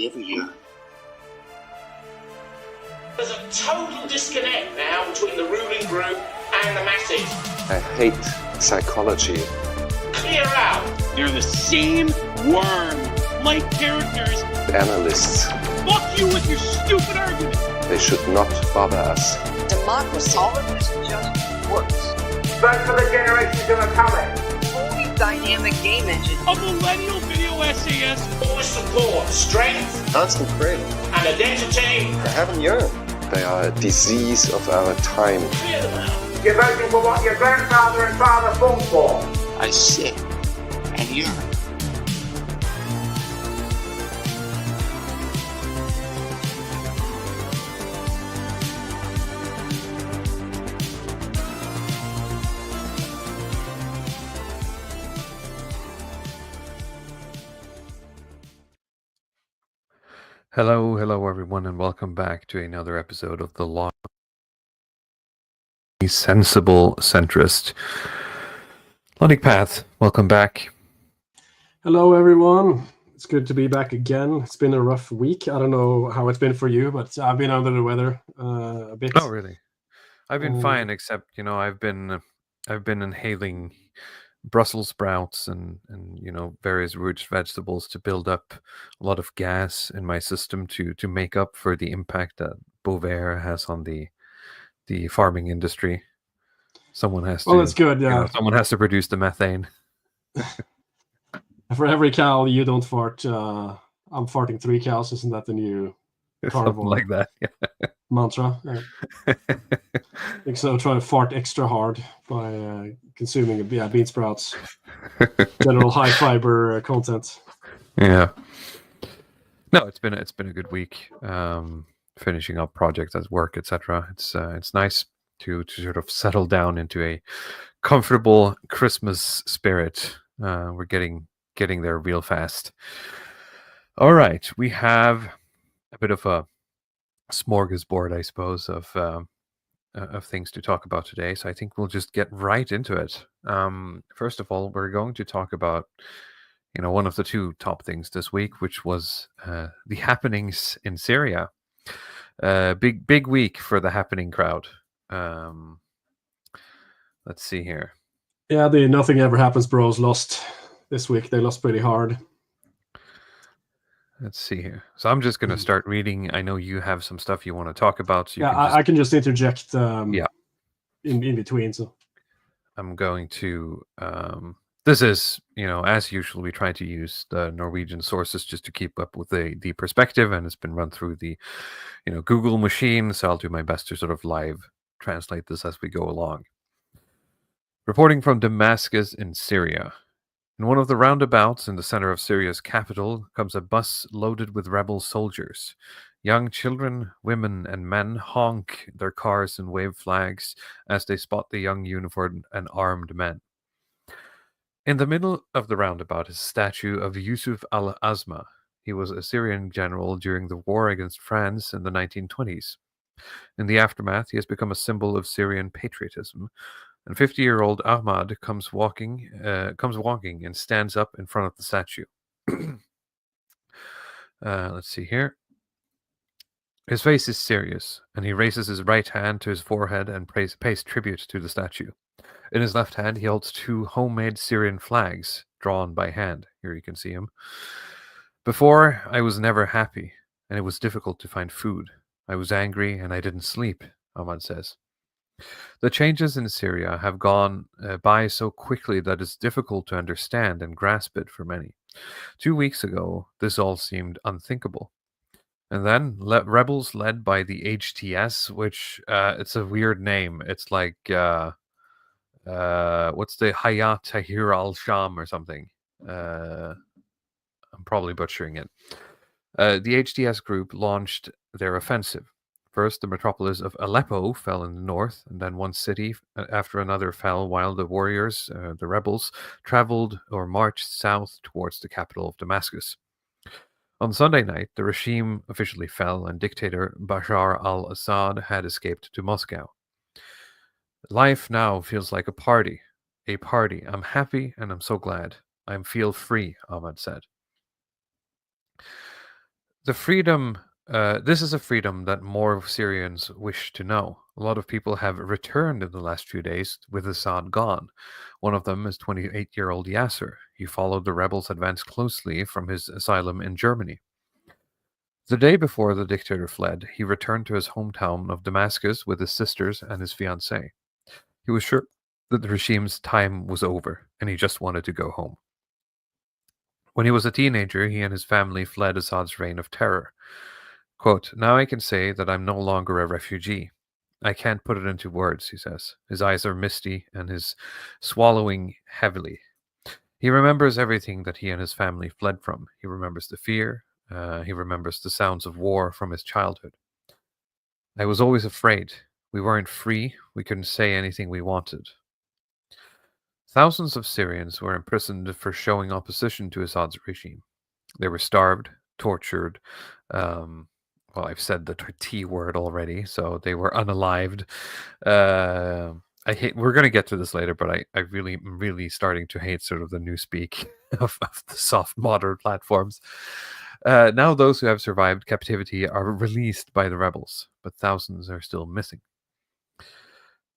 every year. There's a total disconnect now between the ruling group and the masses. I hate psychology. Clear out. They're the same worm-like characters. Analysts. Fuck you with your stupid argument. They should not bother us. Democracy. All of this just works. Vote for the generations who are coming. Fully dynamic game engine. A millennial video essayist. All support, strength, Constant craving. and identity. I haven't yearned. They are a disease of our time. Clear them out. You're voting for what your grandfather and father fought for. I sit and yearn. Hello everyone, and welcome back to another episode of the Long Sensible Centrist. Lonnie Path, welcome back. Hello everyone, it's good to be back again. It's been a rough week. I don't know how it's been for you, but I've been under the weather a bit. Oh really? I've been fine, except I've been inhaling Brussels sprouts and various root vegetables to build up a lot of gas in my system to make up for the impact that Bovaer has on the farming industry. Someone has to. Oh, that's good. Yeah, someone has to produce the methane. For every cow you don't fart, I'm farting 3 cows. Isn't that the new Something like that? Yeah. Mantra? Yeah. I think so. Try to fart extra hard by consuming bean sprouts. General high fiber content. Yeah. No, it's been a good week. Finishing up projects at work, etc. It's nice to sort of settle down into a comfortable Christmas spirit. We're getting there real fast. All right, we have a bit of a smorgasbord, I suppose, of things to talk about today. So I think we'll just get right into it. First of all, we're going to talk about one of the 2 top things this week, which was the happenings in Syria. Big week for the happening crowd. Let's see here. Yeah, the Nothing Ever Happens bros lost this week. They lost pretty hard. Let's see here. So I'm just going to start reading. I know you have some stuff you want to talk about. So I can just interject in between. So I'm going to... this is, as usual, we try to use the Norwegian sources just to keep up with the perspective, and it's been run through the, Google machine, so I'll do my best to sort of live translate this as we go along. Reporting from Damascus in Syria. In one of the roundabouts in the center of Syria's capital comes a bus loaded with rebel soldiers. Young children, women, and men honk their cars and wave flags as they spot the young uniformed and armed men. In the middle of the roundabout is a statue of Yusuf al-Azma. He was a Syrian general during the war against France in the 1920s. In the aftermath, he has become a symbol of Syrian patriotism. And 50-year-old Ahmad comes walking and stands up in front of the statue. Let's see here. His face is serious, and he raises his right hand to his forehead and pays tribute to the statue. In his left hand, he holds 2 homemade Syrian flags, drawn by hand. Here you can see him. Before, I was never happy, and it was difficult to find food. I was angry, and I didn't sleep, Ahmad says. The changes in Syria have gone by so quickly that it's difficult to understand and grasp it for many. 2 weeks ago, this all seemed unthinkable. And then rebels led by the HTS, which it's a weird name. It's like, what's the Hayat Tahrir al-Sham or something? I'm probably butchering it. The HTS group launched their offensive. First, the metropolis of Aleppo fell in the north, and then one city after another fell while the warriors, the rebels, traveled or marched south towards the capital of Damascus. On Sunday night, the regime officially fell, and dictator Bashar al-Assad had escaped to Moscow. Life now feels like a party. I'm happy, and I'm so glad. I feel free, Ahmad said. The freedom, this is a freedom that more Syrians wish to know. A lot of people have returned in the last few days with Assad gone. One of them is 28-year-old Yasser. He followed the rebels' advance closely from his asylum in Germany. The day before the dictator fled, he returned to his hometown of Damascus with his sisters and his fiancée. He was sure that the regime's time was over, and he just wanted to go home. When he was a teenager, he and his family fled Assad's reign of terror. Quote, "Now I can say that I'm no longer a refugee. I can't put it into words," he says. His eyes are misty and his swallowing heavily. He remembers everything that he and his family fled from. He remembers the fear. He remembers the sounds of war from his childhood. "I was always afraid. We weren't free. We couldn't say anything we wanted." Thousands of Syrians were imprisoned for showing opposition to Assad's regime. They were starved, tortured. Well, I've said the T word already, so they were unalived. We're going to get to this later, but I am really starting to hate sort of the newspeak of the soft modern platforms. Now those who have survived captivity are released by the rebels, but thousands are still missing.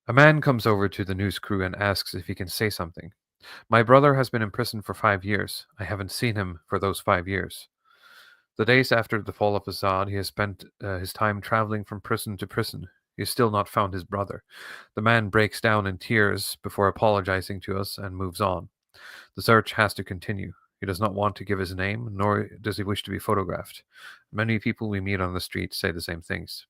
A man comes over to the news crew and asks if he can say something. "My brother has been in prison for 5 years. I haven't seen him for those 5 years." The days after the fall of Assad, he has spent his time traveling from prison to prison. He has still not found his brother. The man breaks down in tears before apologizing to us and moves on. The search has to continue. He does not want to give his name, nor does he wish to be photographed. Many people we meet on the street say the same things.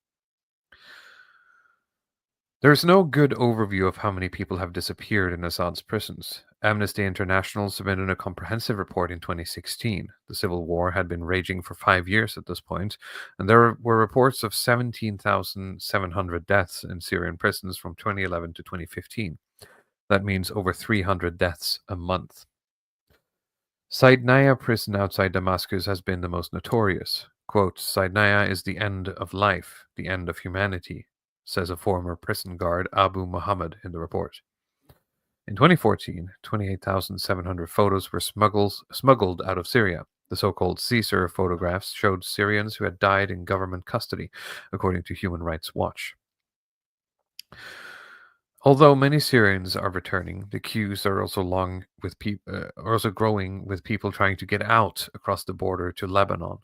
There is no good overview of how many people have disappeared in Assad's prisons. Amnesty International submitted a comprehensive report in 2016. The civil war had been raging for 5 years at this point, and there were reports of 17,700 deaths in Syrian prisons from 2011 to 2015. That means over 300 deaths a month. Saidnaya prison outside Damascus has been the most notorious. Quote, "Saidnaya is the end of life, the end of humanity," says a former prison guard, Abu Muhammad, in the report. In 2014, 28,700 photos were smuggled out of Syria. The so-called Caesar photographs showed Syrians who had died in government custody, according to Human Rights Watch. Although many Syrians are returning, the queues are also growing with people trying to get out across the border to Lebanon.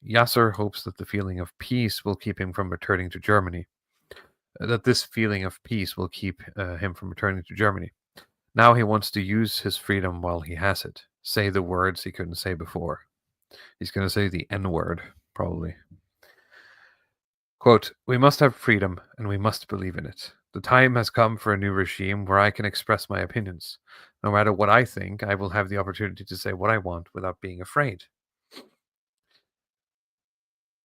Yasser hopes that the feeling of peace will keep him from returning to Germany. This feeling of peace will keep him from returning to Germany. Now he wants to use his freedom while he has it. Say the words he couldn't say before. He's going to say the N-word, probably. Quote, "We must have freedom, and we must believe in it. The time has come for a new regime where I can express my opinions. No matter what I think, I will have the opportunity to say what I want without being afraid."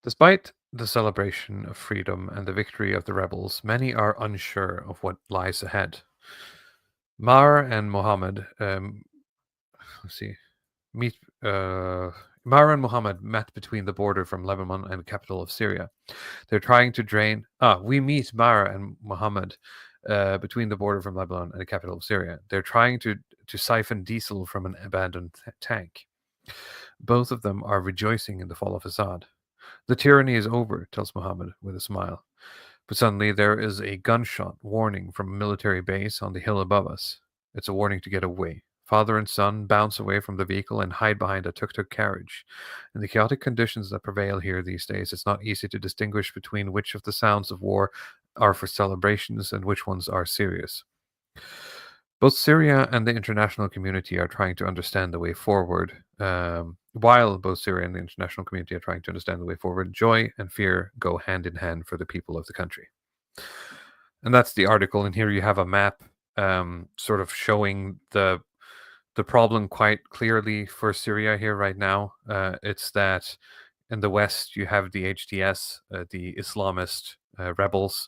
Despite the celebration of freedom and the victory of the rebels, many are unsure of what lies ahead. Mar and Mohammed met between the border from Lebanon and the capital of Syria. They're trying to drain. We meet Mar and Mohammed between the border from Lebanon and the capital of Syria. They're trying to siphon diesel from an abandoned tank. Both of them are rejoicing in the fall of Assad. "The tyranny is over," tells Mohammed with a smile. But suddenly there is a gunshot warning from a military base on the hill above us. It's a warning to get away. Father and son bounce away from the vehicle and hide behind a tuk-tuk carriage. In the chaotic conditions that prevail here these days, it's not easy to distinguish between which of the sounds of war are for celebrations and which ones are serious. Both Syria and the international community are trying to understand the way forward. While both Syria and the international community are trying to understand the way forward, joy and fear go hand in hand for the people of the country. And that's the article. And here you have a map sort of showing the problem quite clearly for Syria here right now. It's that in the west you have the HTS, the Islamist rebels.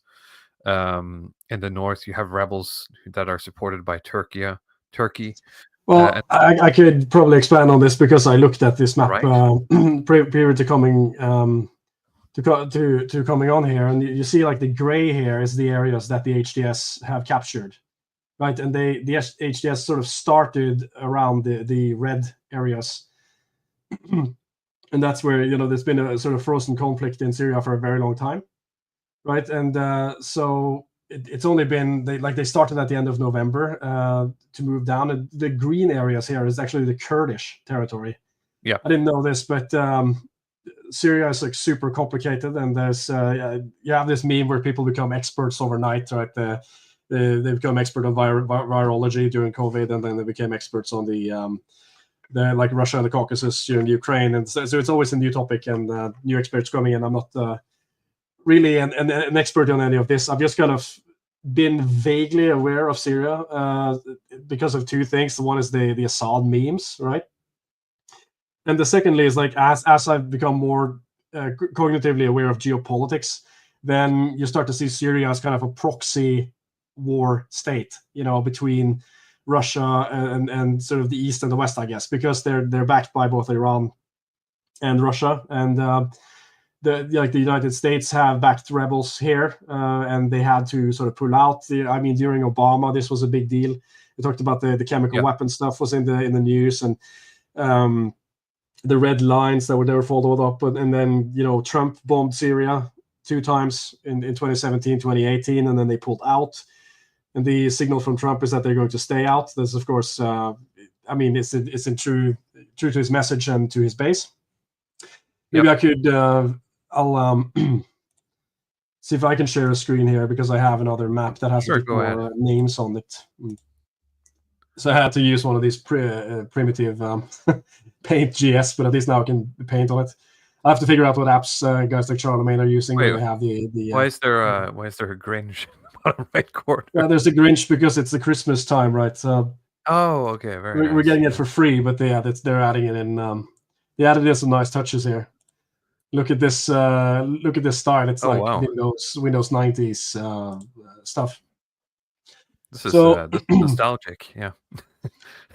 In the north you have rebels that are supported by Turkey. Well, I could probably expand on this because I looked at this map right. prior to coming to coming on here, and you see like the gray here is the areas that the HTS have captured, right? And the HTS sort of started around the red areas, and that's where there's been a sort of frozen conflict in Syria for a very long time, right? And so it's only been they started at the end of November to move down. And the green areas here is actually the Kurdish territory. Yeah, I didn't know this, but Syria is like super complicated, and there's you have this meme where people become experts overnight, right? They become expert on virology during COVID, and then they became experts on the like Russia and the Caucasus during Ukraine, and so it's always a new topic and new experts coming in. I'm not really an expert on any of this. I've just kind of been vaguely aware of Syria because of two things. The one is the Assad memes, right? And the secondly is like as I've become more cognitively aware of geopolitics, then you start to see Syria as kind of a proxy war state, between Russia and sort of the East and the West, I guess, because they're backed by both Iran and Russia, and the United States have backed rebels here, and they had to sort of pull out. During Obama, this was a big deal. We talked about the chemical weapon stuff was in the news, and the red lines that were followed up, and then Trump bombed Syria 2 times in 2017, 2018, and then they pulled out. And the signal from Trump is that they're going to stay out. This, of course, it's in true to his message and to his base. Maybe I could, I'll see if I can share a screen here, because I have another map that has a bit more names on it. So I had to use one of these primitive Paint GS, but at least now I can paint on it. I have to figure out what apps guys like Charlemagne are using. Wait, they have the why is there a Grinch bottom right corner? Yeah, there's a Grinch because it's the Christmas time, right? So okay, we're getting it for free, but they're adding it in. They added in some nice touches here. Look at this style. It's Windows 90s stuff. This is nostalgic, yeah.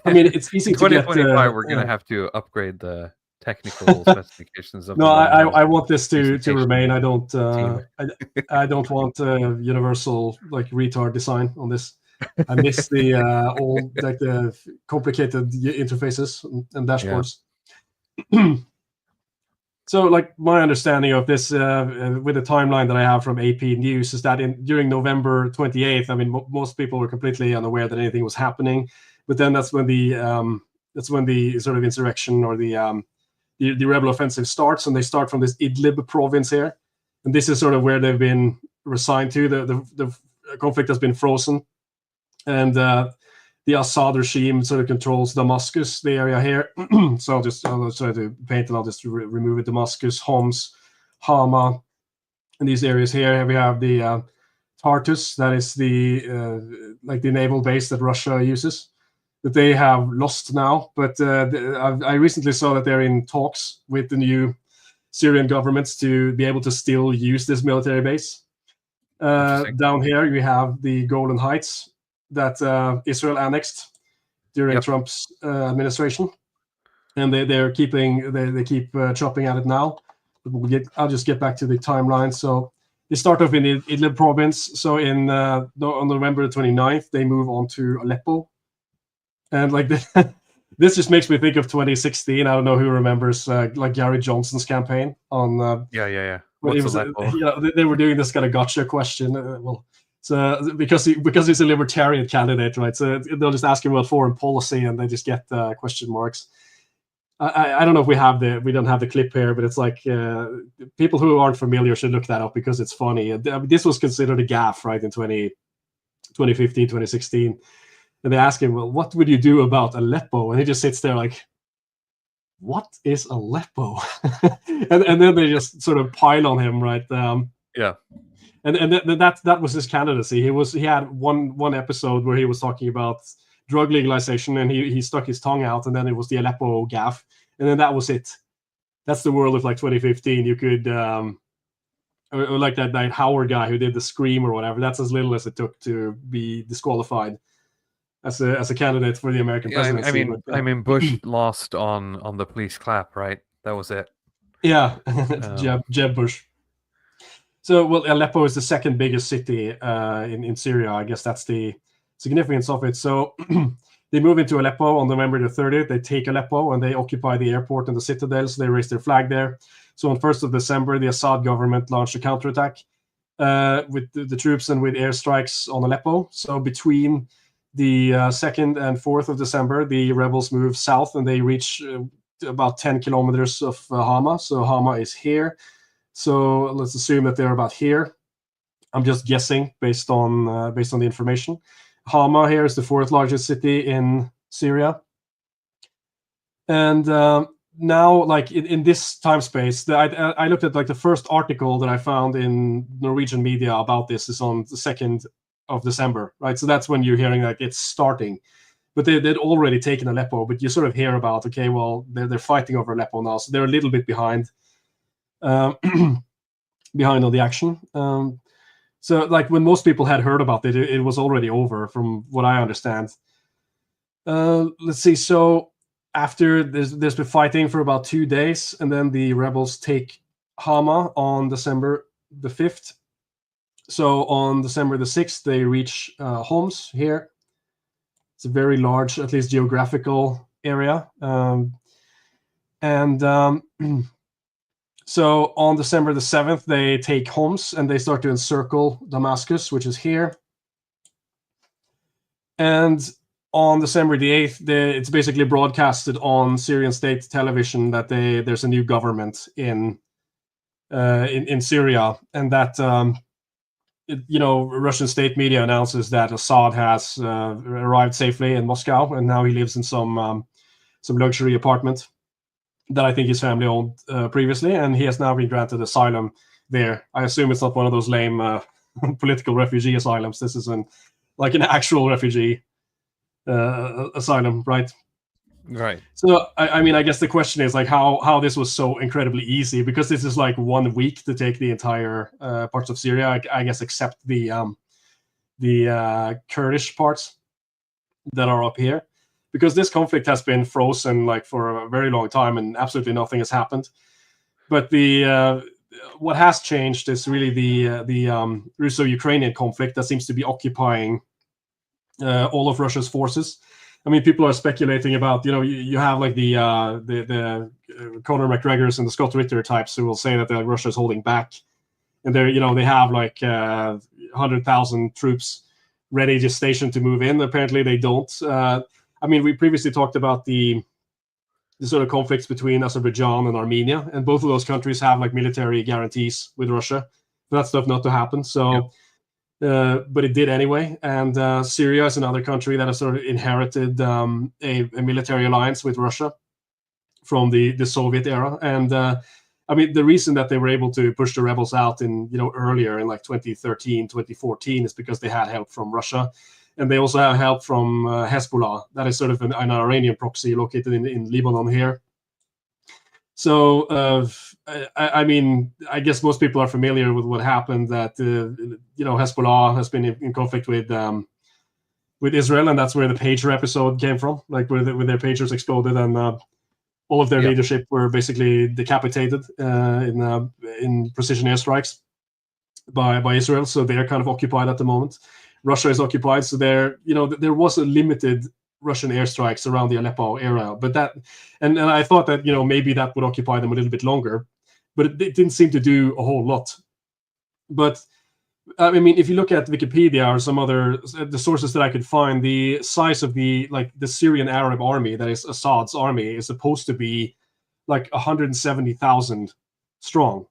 It's easy to get. 2025, we're going to have to upgrade the technical specifications of. No, I want this to remain. I don't want universal retard design on this. I miss the old the complicated interfaces and dashboards. Yeah. So my understanding of this with the timeline that I have from AP News is that during November 28th, most people were completely unaware that anything was happening, but then that's when the sort of insurrection or the rebel offensive starts, and they start from this Idlib province here, and this is sort of where they've been resigned to. The conflict has been frozen, and the Assad regime sort of controls Damascus, the area here. So I'll try to paint, and I'll just remove it. Damascus, Homs, Hama, and these areas here. We have the Tartus, that is the naval base that Russia uses, that they have lost now. But I recently saw that they're in talks with the new Syrian governments to be able to still use this military base. Down here, you have the Golan Heights that Israel annexed during Trump's administration, and they keep chopping at it now. But I'll just get back to the timeline. So they start off in the Idlib province. So on November 29th, they move on to Aleppo, and this just makes me think of 2016. I don't know who remembers Gary Johnson's campaign on. Yeah. What's Aleppo? They were doing this kind of gotcha question. So because he's a libertarian candidate, right? So they'll just ask him about foreign policy, and they just get question marks. I don't know if we don't have the clip here, but it's people who aren't familiar should look that up because it's funny. This was considered a gaffe, right, in 2015, 2016. And they ask him, well, what would you do about Aleppo? And he just sits there like, what is Aleppo? and then they just sort of pile on him, right? Yeah. And that was his candidacy. He had one episode where he was talking about drug legalization, and he stuck his tongue out, and then it was the Aleppo gaffe, and then that was it. That's the world of 2015. You could or like that Howard guy who did the Scream or whatever. That's as little as it took to be disqualified as a candidate for the American presidency. Bush lost on the police clap, right? That was it. Yeah, Jeb Bush. So, Aleppo is the second biggest city in Syria. I guess that's the significance of it. So, They move into Aleppo on November the 30th. They take Aleppo and they occupy the airport and the citadels. They raise their flag there. So on 1st of December, the Assad government launched a counterattack with the troops and with airstrikes on Aleppo. So between the 2nd and 4th of December, the rebels move south and they reach about 10 kilometers of Hama. So Hama is here. So let's assume that they're about here. I'm just guessing based on the information. Hama here is the 4th largest city in Syria. And now, like in this time space, I looked at like the first article that I found in Norwegian media about this is on the 2nd of December, right? So that's when you're hearing like it's starting. But they'd already taken Aleppo, but you sort of hear about, okay, well, they're fighting over Aleppo now, so they're a little bit behind behind on the action. So like when most people had heard about it, it was already over from what I understand. Let's see. So after there's been fighting for about 2 days, and then the rebels take Hama on December the 5th. So on December the 6th, they reach Homs here. It's a very large, at least geographical area. So on December the 7th, they take Homs and they start to encircle Damascus, which is here. And on December the 8th, it's basically broadcasted on Syrian state television that there's a new government in Syria, and that Russian state media announces that Assad has arrived safely in Moscow, and now he lives in some luxury apartment that I think his family owned previously, and he has now been granted asylum there. I assume it's not one of those lame political refugee asylums. This is an actual refugee asylum, right? Right. So I mean, I guess the question is like how this was so incredibly easy, because this is like 1 week to take the entire parts of Syria, I guess, except the Kurdish parts that are up here, because this conflict has been frozen like for a very long time and absolutely nothing has happened. But the what has changed is really the Russo-Ukrainian conflict that seems to be occupying all of Russia's forces. I mean, people are speculating about, you have like the Conor McGregors and the Scott Ritter types who will say that Russia is holding back, and they have like 100,000 troops ready, just stationed to move in. Apparently, they don't. I mean, we previously talked about the sort of conflicts between Azerbaijan and Armenia, and both of those countries have like military guarantees with Russia for that stuff not to happen. So. Yeah. But it did anyway, and Syria is another country that has sort of inherited a military alliance with Russia from the Soviet era. And I mean, the reason that they were able to push the rebels out in earlier in like 2013, 2014 is because they had help from Russia, and they also have help from Hezbollah, that is sort of an Iranian proxy located in Lebanon here. So, I mean, I guess most people are familiar with what happened, that, Hezbollah has been in conflict with Israel, and that's where the pager episode came from, like where their pagers exploded and all of their leadership were basically decapitated in precision airstrikes by Israel. So they're kind of occupied at the moment. Russia is occupied, so there was a limited Russian airstrikes around the Aleppo area, but that, and I thought that maybe that would occupy them a little bit longer, but it didn't seem to do a whole lot. But I mean, if you look at Wikipedia or some other the sources that I could find, the size of the Syrian Arab army, that is Assad's army, is supposed to be like 170,000 strong,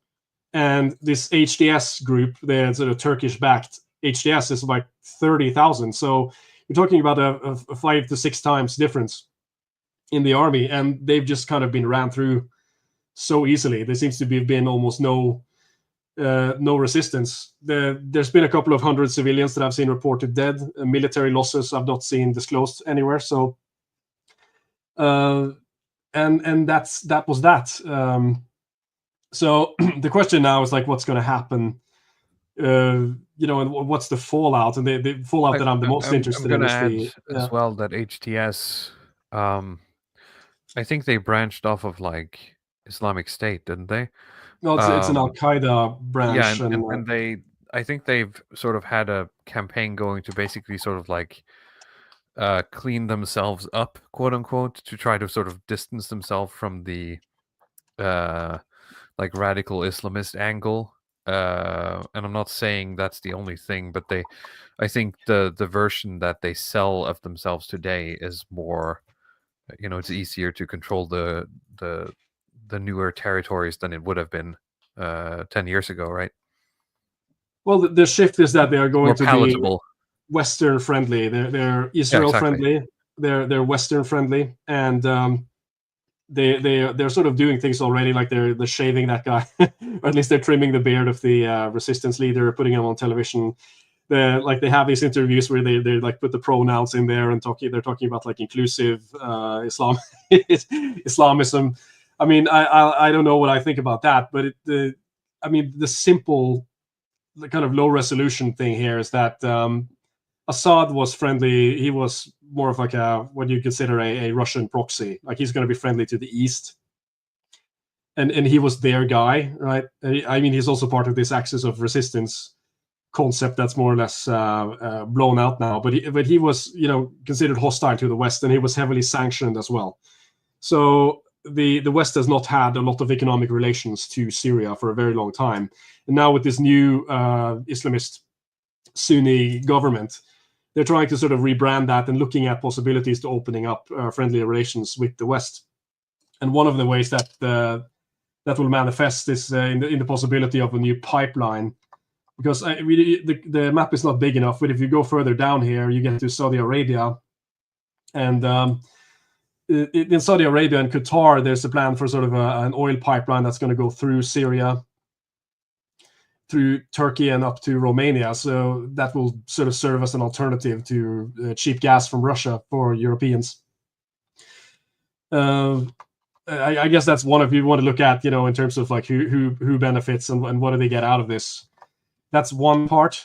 and this HDS group, the sort of Turkish-backed HDS, is like 30,000. So we're talking about a 5 to 6 times difference in the army, and they've just kind of been ran through so easily. There seems to be been almost no resistance. There's been a couple of hundred civilians that I've seen reported dead. Military losses I've not seen disclosed anywhere. So, and that was that. So the question now is like, what's going to happen? And what's the fallout? And the fallout that I'm the most interested in is as well that HTS. I think they branched off of like Islamic State, didn't they? No, it's an Al Qaeda branch. Yeah, and I think they've sort of had a campaign going to basically sort of like clean themselves up, quote unquote, to try to sort of distance themselves from the like radical Islamist angle. And I'm not saying that's the only thing, but I think the version that they sell of themselves today is more, it's easier to control the newer territories than it would have been 10 years ago, right? Well, the shift is that they are going More to palatable. be Western friendly. They're Israel friendly. They're Western friendly, and they're sort of doing things already, like they're shaving that guy, or at least they're trimming the beard of the resistance leader, putting him on television. They have these interviews where they like put the pronouns in there and they're talking about like inclusive Islamism. I mean, I don't know what I think about that, but the simple, the kind of low resolution thing here is that Assad was friendly. He was more of like what you consider a Russian proxy. Like he's going to be friendly to the east, and he was their guy, right? I mean, he's also part of this axis of resistance concept that's more or less blown out now. But he was, considered hostile to the West, and he was heavily sanctioned as well. So the West has not had a lot of economic relations to Syria for a very long time. And now with this new Islamist Sunni government, they're trying to sort of rebrand that and looking at possibilities to opening up friendly relations with the West. And one of the ways that that will manifest is in the possibility of a new pipeline, because the map is not big enough. But if you go further down here, you get to Saudi Arabia, and in Saudi Arabia and Qatar, there's a plan for sort of an oil pipeline that's going to go through Syria, through Turkey, and up to Romania. So that will sort of serve as an alternative to cheap gas from Russia for Europeans. I guess that's one of you want to look at, in terms of like who benefits and what do they get out of this. That's one part.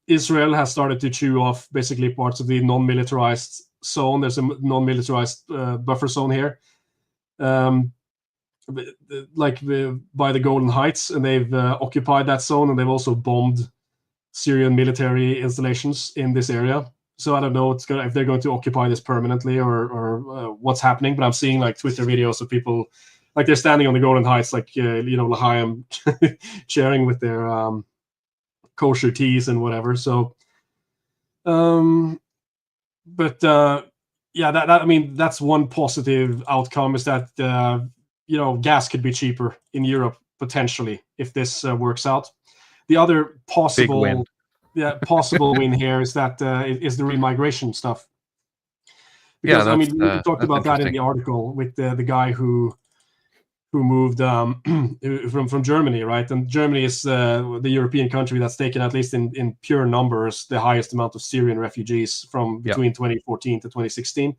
Israel has started to chew off basically parts of the non-militarized zone. There's a non-militarized buffer zone here, by the Golden Heights, and they've occupied that zone, and they've also bombed Syrian military installations in this area. So I don't know if they're going to occupy this permanently or what's happening. But I'm seeing like Twitter videos of people like they're standing on the Golden Heights, like L'Chaim, sharing with their kosher teas and whatever. So, that's one positive outcome, is that gas could be cheaper in Europe potentially if this works out. The other possible win here is that is the remigration stuff. Because we talked about that in the article with the guy who moved from Germany, right? And Germany is the European country that's taken, at least in pure numbers, the highest amount of Syrian refugees from between 2014 to 2016.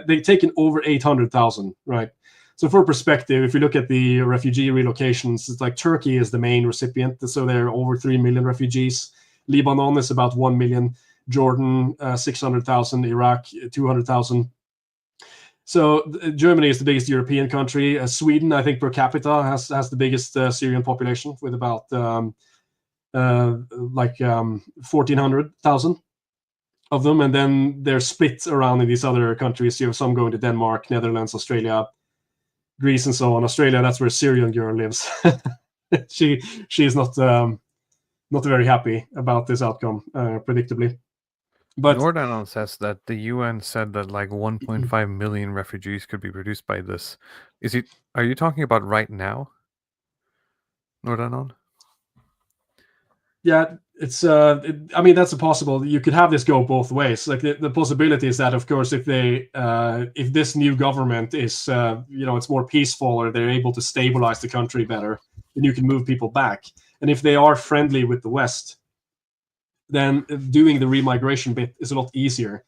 They've taken over 800,000, right? So for perspective, if you look at the refugee relocations, it's like Turkey is the main recipient. So there are over 3 million refugees. Lebanon is about 1 million. Jordan, 600,000. Iraq, 200,000. So Germany is the biggest European country. Sweden, I think, per capita has the biggest Syrian population, with about 1,400,000 of them. And then they're split around in these other countries. You have some going to Denmark, Netherlands, Australia, Greece, and so on. Australia, that's where Syrian girl lives. She is not very happy about this outcome, predictably. But Nordanon says that the UN said that like 1.5 million refugees could be produced by this. Are you talking about right now, Nordanon? Yeah, it's. That's a possible. You could have this go both ways. Like the possibility is that, of course, if this new government is, it's more peaceful, or they're able to stabilize the country better, then you can move people back. And if they are friendly with the West, then doing the remigration bit is a lot easier.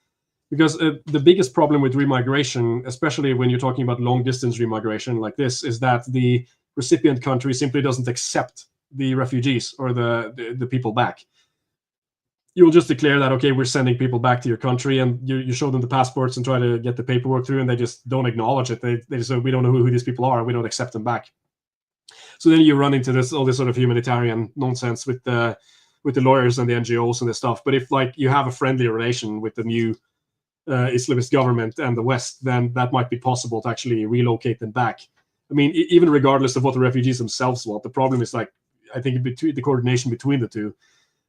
Because the biggest problem with remigration, especially when you're talking about long-distance remigration like this, is that the recipient country simply doesn't accept the refugees or the people back. You'll just declare that, okay, we're sending people back to your country, and you show them the passports and try to get the paperwork through, and they just don't acknowledge it. They just say, we don't know who these people are, we don't accept them back. So then you run into all this sort of humanitarian nonsense with the lawyers and the NGOs and this stuff. But if like you have a friendly relation with the new Islamist government and the West, then that might be possible to actually relocate them back. I mean, even regardless of what the refugees themselves want, the problem is like, I think between the coordination between the two,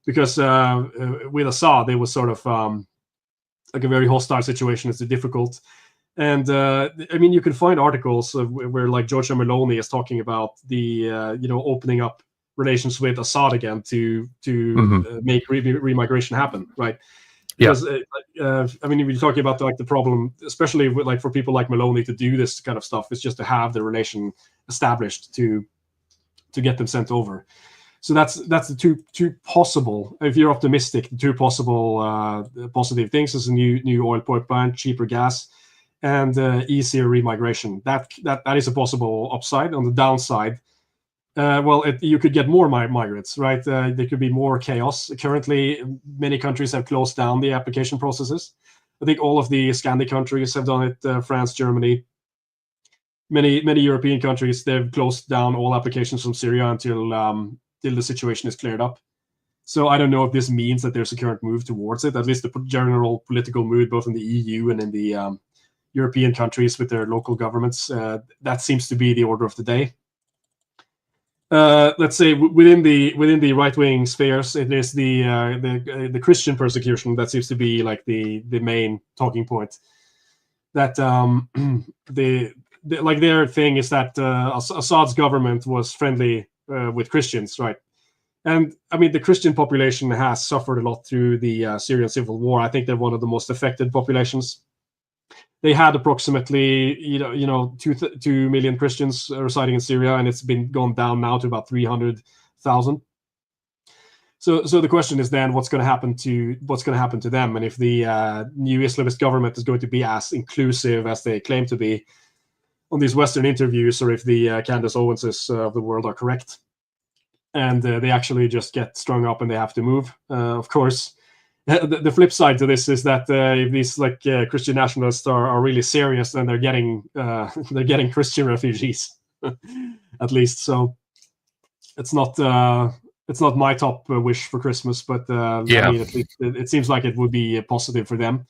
because with Assad, it was sort of like a very hostile situation. It's difficult. And I mean, you can find articles where like Giorgia Meloni is talking about the opening up relations with Assad again to make remigration happen, right? Because I mean, if you're talking about like the problem, especially with, like for people like Meloni to do this kind of stuff, is just to have the relation established to get them sent over. So that's the two possible. If you're optimistic, the two possible positive things is a new oil pipeline, cheaper gas, and easier remigration. That is a possible upside. On the downside, you could get more migrants, right? There could be more chaos. Currently, many countries have closed down the application processes. I think all of the Scandi countries have done it. France, Germany, many European countries, they've closed down all applications from Syria until the situation is cleared up. So I don't know if this means that there's a current move towards it. At least the general political mood, both in the EU and in the European countries with their local governments, that seems to be the order of the day. Let's say within the right-wing spheres, it is the Christian persecution that seems to be like the main talking point. That their thing is that Assad's government was friendly with Christians, right? And I mean, the Christian population has suffered a lot through the Syrian civil war. I think they're one of the most affected populations. They had approximately 2 million Christians residing in Syria, and it's been gone down now to about 300,000. So the question is then what's going to happen to them, and if the new Islamist government is going to be as inclusive as they claim to be on these Western interviews, or if the Candace Owenses of the world are correct, and they actually just get strung up and they have to move. Of course. The flip side to this is that if these Christian nationalists are really serious, then they're getting Christian refugees, at least. So it's not my top wish for Christmas, but I mean, at least it seems like it would be positive for them.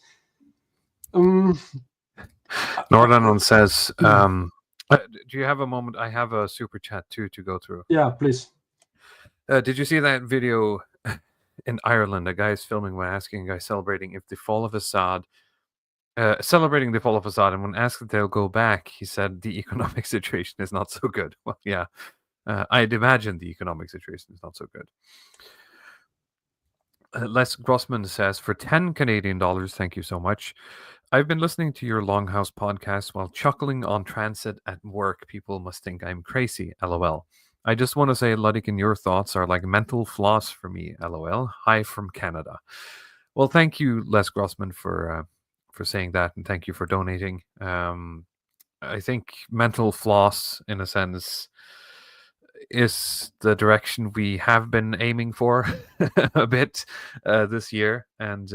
Northern says, do you have a moment? I have a super chat too to go through. Yeah, please. Did you see that video? In Ireland, a guy is filming when asking a guy celebrating the fall of Assad, and when asked if they'll go back, he said the economic situation is not so good. Well, yeah, I'd imagine the economic situation is not so good. Les Grossman says, for $10 Canadian, thank you so much. I've been listening to your Longhouse podcast while chuckling on transit at work. People must think I'm crazy, LOL. I just want to say, Ludikin, your thoughts are like mental floss for me, LOL. Hi from Canada. Well, thank you, Les Grossman, for saying that, and thank you for donating. I think mental floss, in a sense, is the direction we have been aiming for a bit this year. And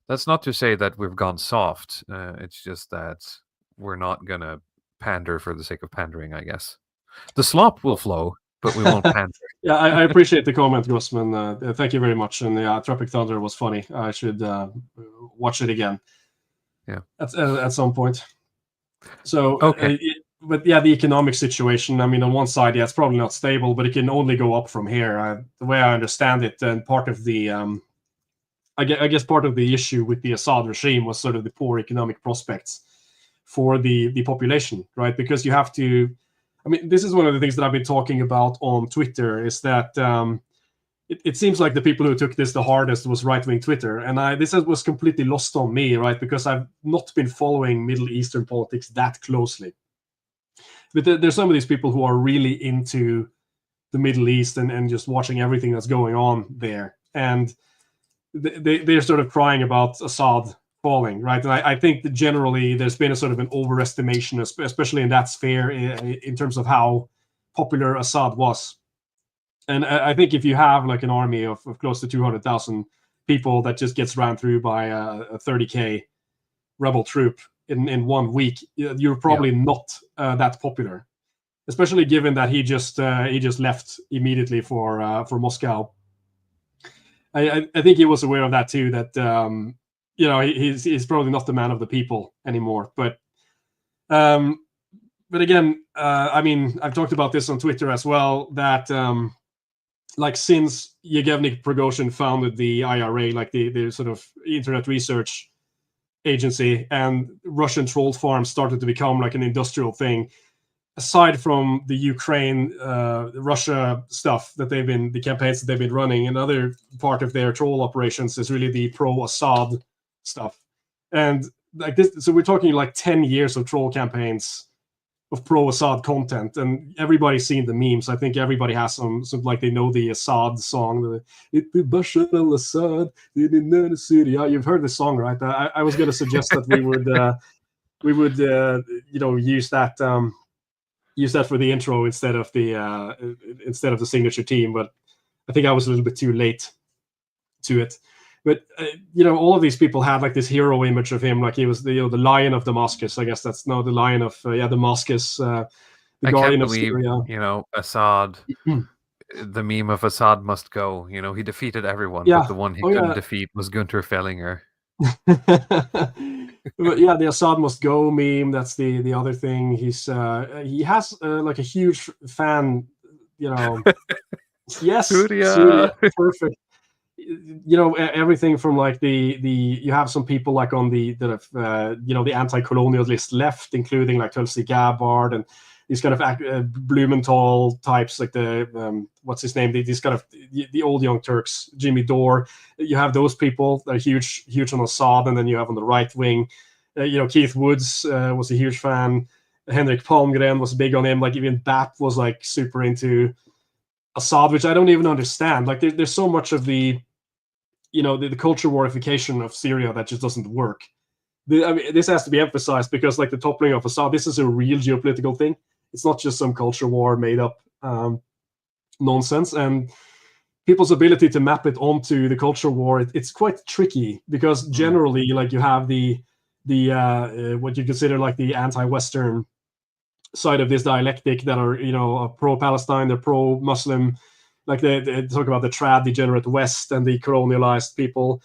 that's not to say that we've gone soft. It's just that we're not going to pander for the sake of pandering, I guess. The slop will flow, but we won't pander. Yeah, I appreciate the comment, Grossman. Thank you very much. And yeah, Tropic Thunder was funny. I should watch it again. Yeah, at some point. So, okay. But yeah, the economic situation. I mean, on one side, yeah, it's probably not stable, but it can only go up from here. The way I understand it, and part of the, I guess part of the issue with the Assad regime was sort of the poor economic prospects for the population, right? Because you have to. I mean, this is one of the things that I've been talking about on Twitter, is that it seems like the people who took this the hardest was right-wing Twitter. And this was completely lost on me, right? Because I've not been following Middle Eastern politics that closely. But there's some of these people who are really into the Middle East and just watching everything that's going on there. And they're sort of crying about Assad falling, right? And I think that generally there's been a sort of an overestimation, especially in that sphere, in terms of how popular Assad was. And I think if you have like an army of close to 200,000 people that just gets ran through by a 30K rebel troop in 1 week, you're probably not that popular, especially given that he just left immediately for Moscow. I think he was aware of that too, that he's probably not the man of the people anymore. But again, I mean, I've talked about this on Twitter as well, that like since Yevgeny Prigozhin founded the IRA, like the sort of internet research agency, and Russian troll farms started to become like an industrial thing, aside from the Ukraine, Russia stuff that the campaigns that they've been running, another part of their troll operations is really the pro-Assad stuff. And like this, so we're talking like 10 years of troll campaigns of pro-Assad content, and everybody's seen the memes. I think everybody has some like they know the Assad song, the Bashar al-Assad in Syria. You've heard the song, right? I was going to suggest that we would use that for the intro instead of the signature team, but I think I was a little bit too late to it. But all of these people had like this hero image of him, like he was the Lion of Damascus. I guess that's no the Lion of Damascus, the Guardian of Syria. Assad. The meme of Assad must go. He defeated everyone, but the one he couldn't defeat was Gunter Fellinger. But yeah, the Assad must go meme. That's the other thing. He has like a huge fan. Yes, Syria, perfect. Everything from like the you have some people like on the anti-colonialist left, including like Tulsi Gabbard and these kind of Blumenthal types, like the what's his name? These kind of the old Young Turks, Jimmy Dore. You have those people that are huge on Assad, and then you have on the right wing, Keith Woods was a huge fan. Henrik Palmgren was big on him. Like even BAP was like super into Assad, which I don't even understand. Like there's so much of the culture warification of Syria that just doesn't work. This has to be emphasized because like the toppling of Assad, this is a real geopolitical thing. It's not just some culture war made up nonsense. And people's ability to map it onto the culture war, it's quite tricky because generally, like you have the what you consider like the anti-Western side of this dialectic that are pro-Palestine, they're pro-Muslim, like they talk about the trad degenerate West and the colonialized people,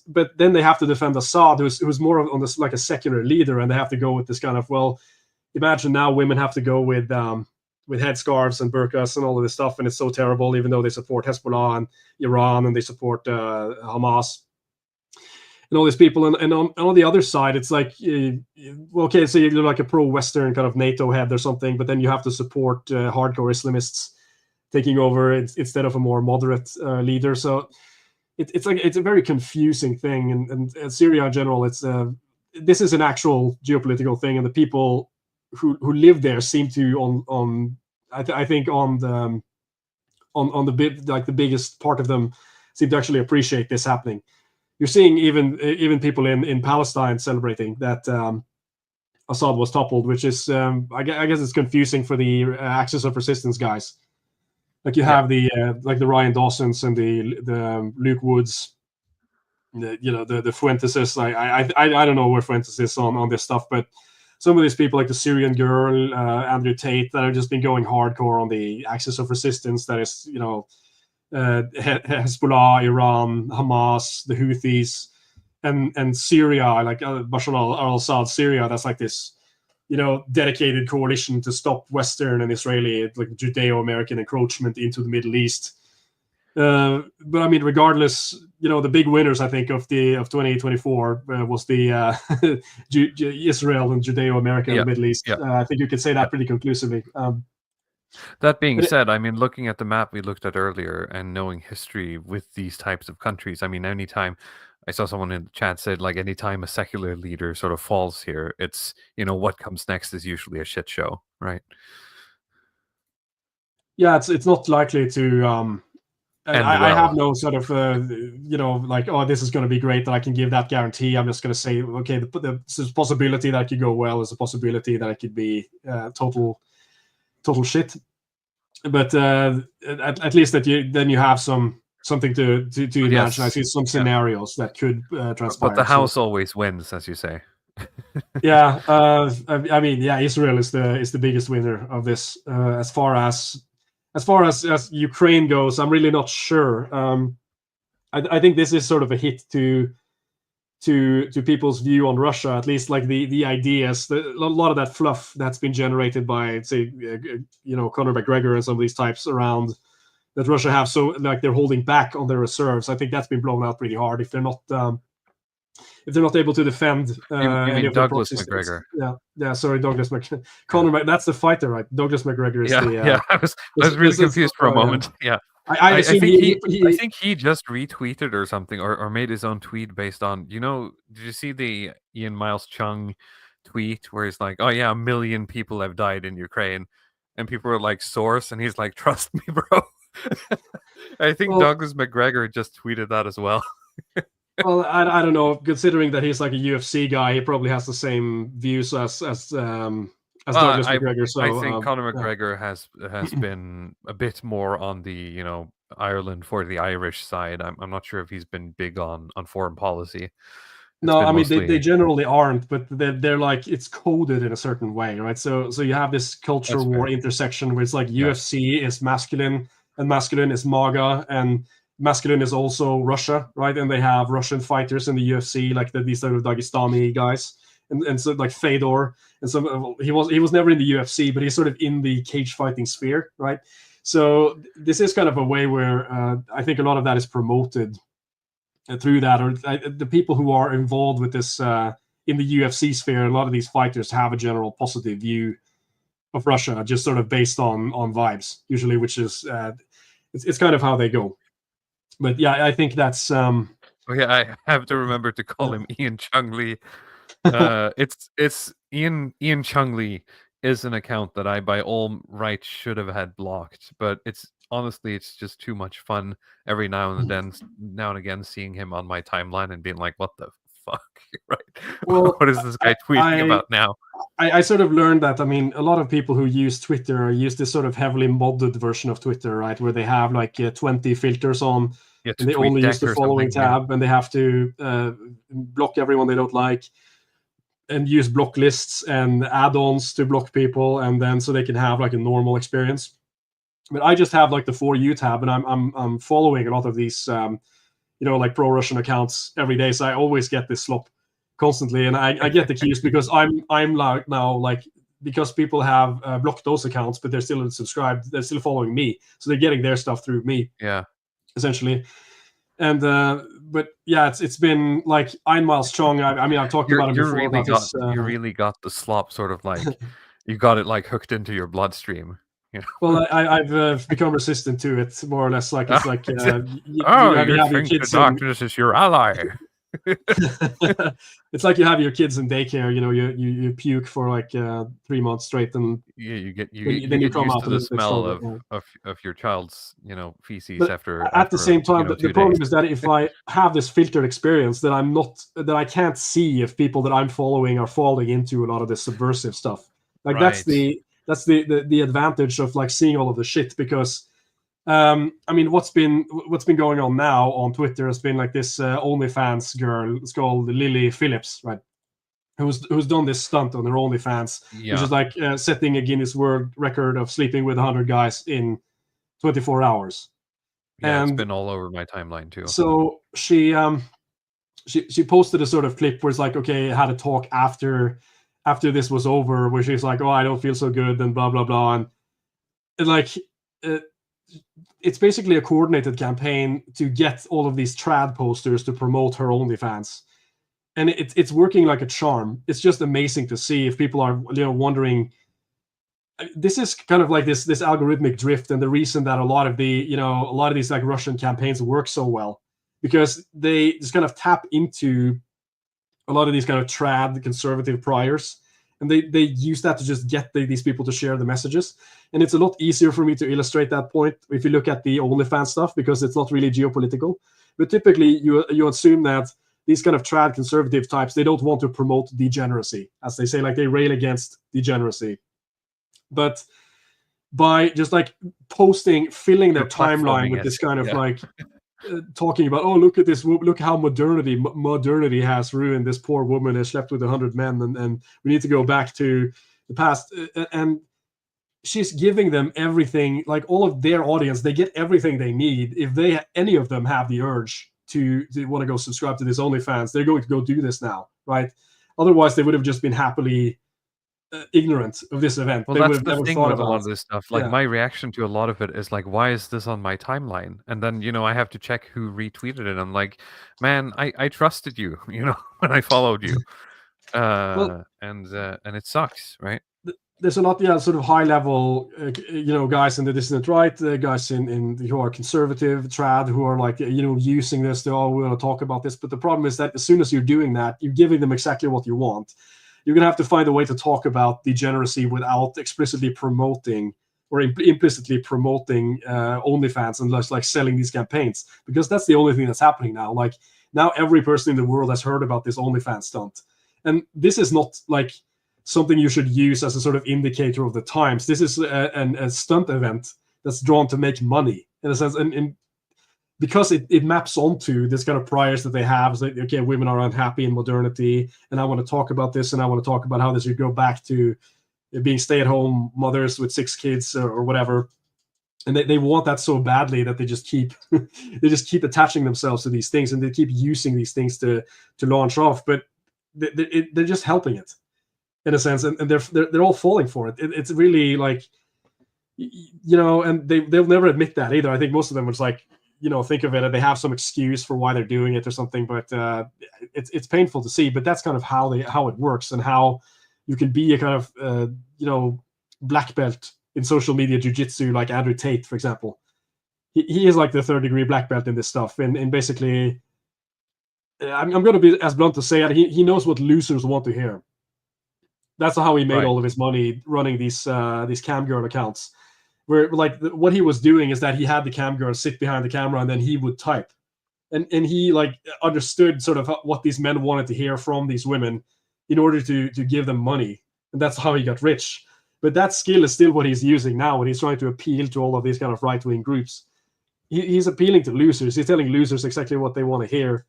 but then they have to defend Assad, who's more on this like a secular leader, and they have to go with this kind of, well, imagine now women have to go with headscarves and burqas and all of this stuff, and it's so terrible, even though they support Hezbollah and Iran and they support Hamas and all these people. And on the other side, it's like, okay, so you're like a pro-Western kind of NATO head or something, but then you have to support hardcore Islamists taking over instead of a more moderate leader. So it's a very confusing thing. And Syria in general, this is an actual geopolitical thing, and the people who live there seem to I think on the bit, like the biggest part of them seem to actually appreciate this happening. You're seeing even people in Palestine celebrating that Assad was toppled, which is I guess it's confusing for the Axis of Resistance guys. Like you have the Ryan Dawsons and the Luke Woods, the Fuentes. I don't know where Fuentes is on this stuff, but some of these people like the Syrian girl, Andrew Tate, that have just been going hardcore on the Axis of Resistance. That is, Hezbollah, Iran, Hamas, the Houthis, and Syria, like Bashar al-Assad, Syria. That's like this, dedicated coalition to stop Western and Israeli, like Judeo-American encroachment into the Middle East. But I mean, regardless, the big winners, I think, of 2024 was the Israel and Judeo-America and the Middle East. I think you could say that pretty conclusively. That being said, I mean, looking at the map we looked at earlier and knowing history with these types of countries, I mean, anytime I saw someone in the chat said, like, anytime a secular leader sort of falls here, it's, what comes next is usually a shit show, right? Yeah, it's not likely to. I have no sort of, like, oh, this is going to be great that I can give that guarantee. I'm just going to say, okay, the possibility that it could go well is a possibility that it could be total shit. But at least that you have something to imagine. I see some scenarios that could transpire. But the house always wins, as you say. Yeah, I mean, Israel is the biggest winner of this. As far as Ukraine goes, I'm really not sure. I think this is sort of a hit to to people's view on Russia, at least like the ideas, a lot of that fluff that's been generated by, say, Conor McGregor and some of these types around that Russia have, so like they're holding back on their reserves. I think that's been blown out pretty hard if they're not able to defend any of their Douglas proxy states. McGregor? Yeah. Sorry, Douglas McGregor. Conor, that's the fighter, right? Douglas McGregor is the. Yeah. I was really confused for a moment. Yeah. I think he just retweeted or something, or made his own tweet based on, did you see the Ian Miles Chung tweet where he's like, oh yeah, 1 million people have died in Ukraine, and people were like, source, and he's like, trust me, bro. I think Douglas McGregor just tweeted that as well. Well, I don't know, considering that he's like a UFC guy, he probably has the same views as Douglas McGregor. So I think Conor McGregor has been a bit more on the Ireland for the Irish side. I'm not sure if he's been big on foreign policy. No, I mean they generally aren't, but they're like, it's coded in a certain way, right? So you have this culture war intersection where it's like UFC is masculine and masculine is MAGA and masculine is also Russia, right? And they have Russian fighters in the UFC, like these sort of Dagestani guys. And so like Fedor, and so he was never in the UFC, but he's sort of in the cage fighting sphere, right? So this is kind of a way where I think a lot of that is promoted through that, or the people who are involved with this in the UFC sphere. A lot of these fighters have a general positive view of Russia, just sort of based on vibes, usually, which is it's kind of how they go. But yeah, I think that's. I have to remember to call him Ian Chung Lee. It's Ian Chung Lee is an account that I by all rights should have had blocked, but it's just too much fun every now and again seeing him on my timeline and being like, what the fuck, right? Well, what is this guy tweeting about now? I sort of learned that, I mean, a lot of people who use Twitter use this sort of heavily modded version of Twitter, right, where they have like 20 filters on, and they only use the following tab, and they have to block everyone they don't like, and use block lists and add-ons to block people, and then so they can have like a normal experience. But I just have like the For You tab, and I'm following a lot of these like pro-Russian accounts every day, so I always get this slop constantly, and I get accused because I'm like now, like, because people have blocked those accounts, but they're still subscribed, they're still following me, so they're getting their stuff through me, essentially. And but yeah, it's been like Ian Miles Chung. I mean, I've talked about it before. You really got the slop, sort of like you got it like hooked into your bloodstream. Well, I've become resistant to it, more or less. Like it's like you have your kids. The darkness is your ally. It's like you have your kids in daycare. You puke for like 3 months straight, and you get come used out to the smell of your child's feces. But after the same time, the problem is that if I have this filtered experience, that I can't see if people that I'm following are falling into a lot of this subversive stuff. Like that's the advantage of like seeing all of the shit, because I mean, what's been going on now on Twitter has been like this OnlyFans girl. It's called Lily Phillips, right? Who's done this stunt on her OnlyFans, which is like setting a Guinness World Record of sleeping with 100 guys in 24 hours. Yeah, and it's been all over my timeline too. So she posted a sort of clip where it's like, okay, had a talk after this was over, where she's like, oh, I don't feel so good, and blah blah blah, and like. It's basically a coordinated campaign to get all of these trad posters to promote her OnlyFans, and it's working like a charm. It's just amazing to see if people are wondering. This is kind of like this algorithmic drift, and the reason that a lot of these like Russian campaigns work so well, because they just kind of tap into a lot of these kind of trad conservative priors. And they use that to just get these people to share the messages. And it's a lot easier for me to illustrate that point if you look at the OnlyFans stuff, because it's not really geopolitical. But typically, you assume that these kind of trad conservative types, they don't want to promote degeneracy, as they say, like they rail against degeneracy. But by just like filling their timeline with this kind of like talking about, oh, look at this, look how modernity has ruined this poor woman who slept with 100 men, and we need to go back to the past, and she's giving them everything, like all of their audience, they get everything they need if any of them have the urge to want to go subscribe to this OnlyFans, they're going to go do this now, right? Otherwise, they would have just been happily ignorant of this event. Well, They would that's have the never thing thought with a lot about of it. this stuff. Like Yeah. my reaction to a lot of it is like, why is this on my timeline? And then I have to check who retweeted it. I'm like, man, I trusted you, when I followed you, and it sucks, right? There's a lot, sort of high level, guys in the dissident right, guys in who are conservative, trad, who are like, using this to, we want to talk about this. But the problem is that as soon as you're doing that, you're giving them exactly what you want. You're going to have to find a way to talk about degeneracy without explicitly promoting or implicitly promoting OnlyFans and just like selling these campaigns, because that's the only thing that's happening now. Like now every person in the world has heard about this OnlyFans stunt. And this is not like something you should use as a sort of indicator of the times. This is a stunt event that's drawn to make money in a sense, and because it maps onto this kind of priors that they have. It's like, okay, women are unhappy in modernity, and I want to talk about this, and I want to talk about how this should go back to being stay-at-home mothers with 6 kids or whatever. And they want that so badly that they just keep attaching themselves to these things, and they keep using these things to launch off. But they're just helping it in a sense, and they're all falling for it. It's really like, and they'll never admit that either. I think most of them was like, think of it and they have some excuse for why they're doing it or something. But it's painful to see. But that's kind of how it works, and how you can be a kind of black belt in social media jiu-jitsu, like Andrew Tate, for example. He is like the 3rd-degree black belt in this stuff, and basically, I'm going to be as blunt to say it. He knows what losers want to hear. That's how he made all of his money running these cam girl accounts. Where like what he was doing is that he had the cam girl sit behind the camera and then he would type, and he like understood sort of what these men wanted to hear from these women in order to give them money, and that's how he got rich. But that skill is still what he's using now when he's trying to appeal to all of these kind of right-wing groups. He's appealing to losers. He's telling losers exactly what they want to hear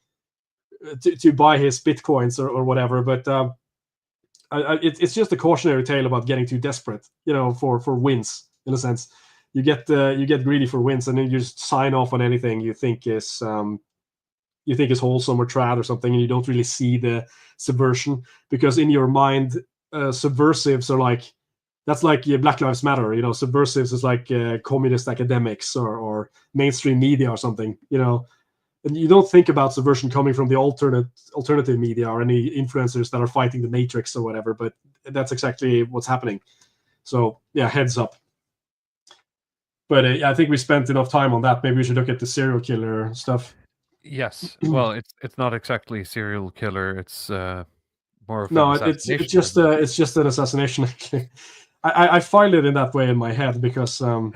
to buy his bitcoins or whatever. But it's just a cautionary tale about getting too desperate, for wins. In a sense, you get greedy for wins, and then you just sign off on anything you think is wholesome or trad or something, and you don't really see the subversion, because in your mind, subversives are like, that's like Black Lives Matter. Subversives is like communist academics or mainstream media or something. And you don't think about subversion coming from the alternative media or any influencers that are fighting the matrix or whatever, but that's exactly what's happening. So yeah, heads up. But I think we spent enough time on that. Maybe we should look at the serial killer stuff. Yes. Well, it's not exactly serial killer. It's more of it's just an assassination. Actually, I filed it in that way in my head because I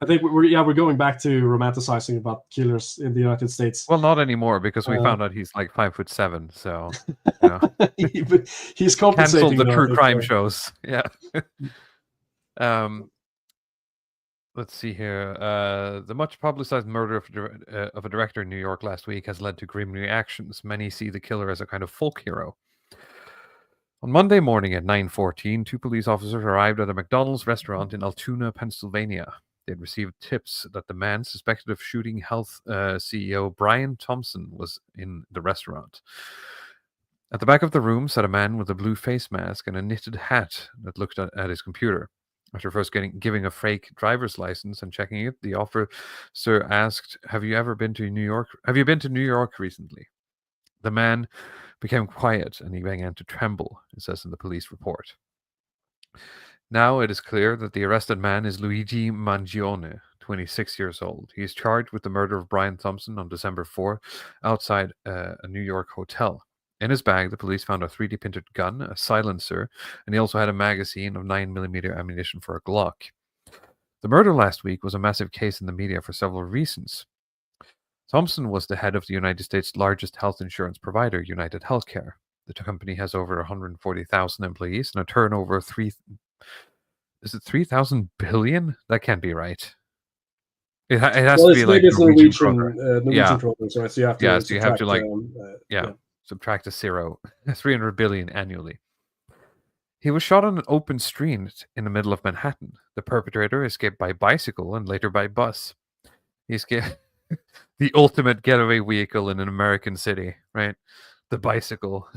think we're going back to romanticizing about killers in the United States. Well, not anymore, because we found out he's like 5'7", so but he's compensating. Canceled the true crime shows. Yeah. Let's see here. The much publicized murder of a director in New York last week has led to grim reactions. Many see the killer as a kind of folk hero. On Monday morning at 9:14, 2 police officers arrived at a McDonald's restaurant in Altoona, Pennsylvania. They had received tips that the man suspected of shooting health CEO Brian Thompson was in the restaurant. At the back of the room sat a man with a blue face mask and a knitted hat that looked at his computer. After first giving a fake driver's license and checking it, the officer asked, "Have you been to New York recently?" The man became quiet and he began to tremble, it says in the police report. Now it is clear that the arrested man is Luigi Mangione, 26 years old. He is charged with the murder of Brian Thompson on December 4 outside a New York hotel. In his bag, the police found a 3D printed gun, a silencer, and he also had a magazine of 9mm ammunition for a Glock. The murder last week was a massive case in the media for several reasons. Thompson was the head of the United States' largest health insurance provider, United Healthcare. The company has over 140,000 employees and a turnover of 3,000 billion? That can't be right. It has to be like Norwegian kroner. Kroner, so you have to subtract a zero. 300 billion annually. He was shot on an open street in the middle of Manhattan. The perpetrator escaped by bicycle and later by bus. He escaped The ultimate getaway vehicle in an American city, right? The bicycle.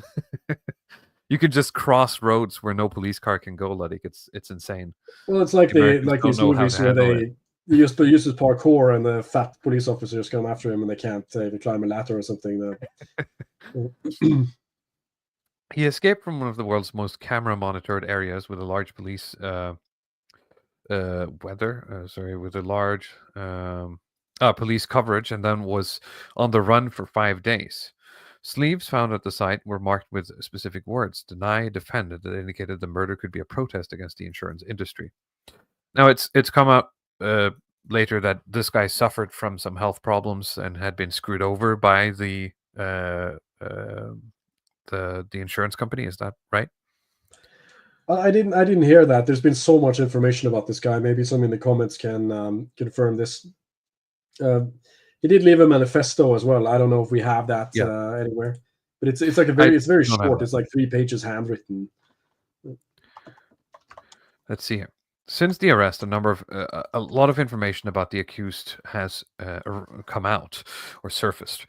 You can just cross roads where no police car can go, like it's insane. Well, it's like The Americans like don't these know how movies to where handle it. they just uses parkour and the fat police officers come after him and they can't even climb a ladder or something. He escaped from one of the world's most camera monitored areas with a large police with a large police coverage, and then was on the run for 5 days. Sleeves found at the site were marked with specific words: deny, defend, that indicated the murder could be a protest against the insurance industry. Now it's come out later that this guy suffered from some health problems and had been screwed over by the insurance company. Is that right? I didn't hear that. There's been so much information about this guy. Maybe some in the comments can confirm this. He did leave a manifesto as well. I don't know if we have that anywhere, but it's like it's very short. It's like 3 pages handwritten. Let's see here. Since the arrest, a lot of information about the accused has come out or surfaced.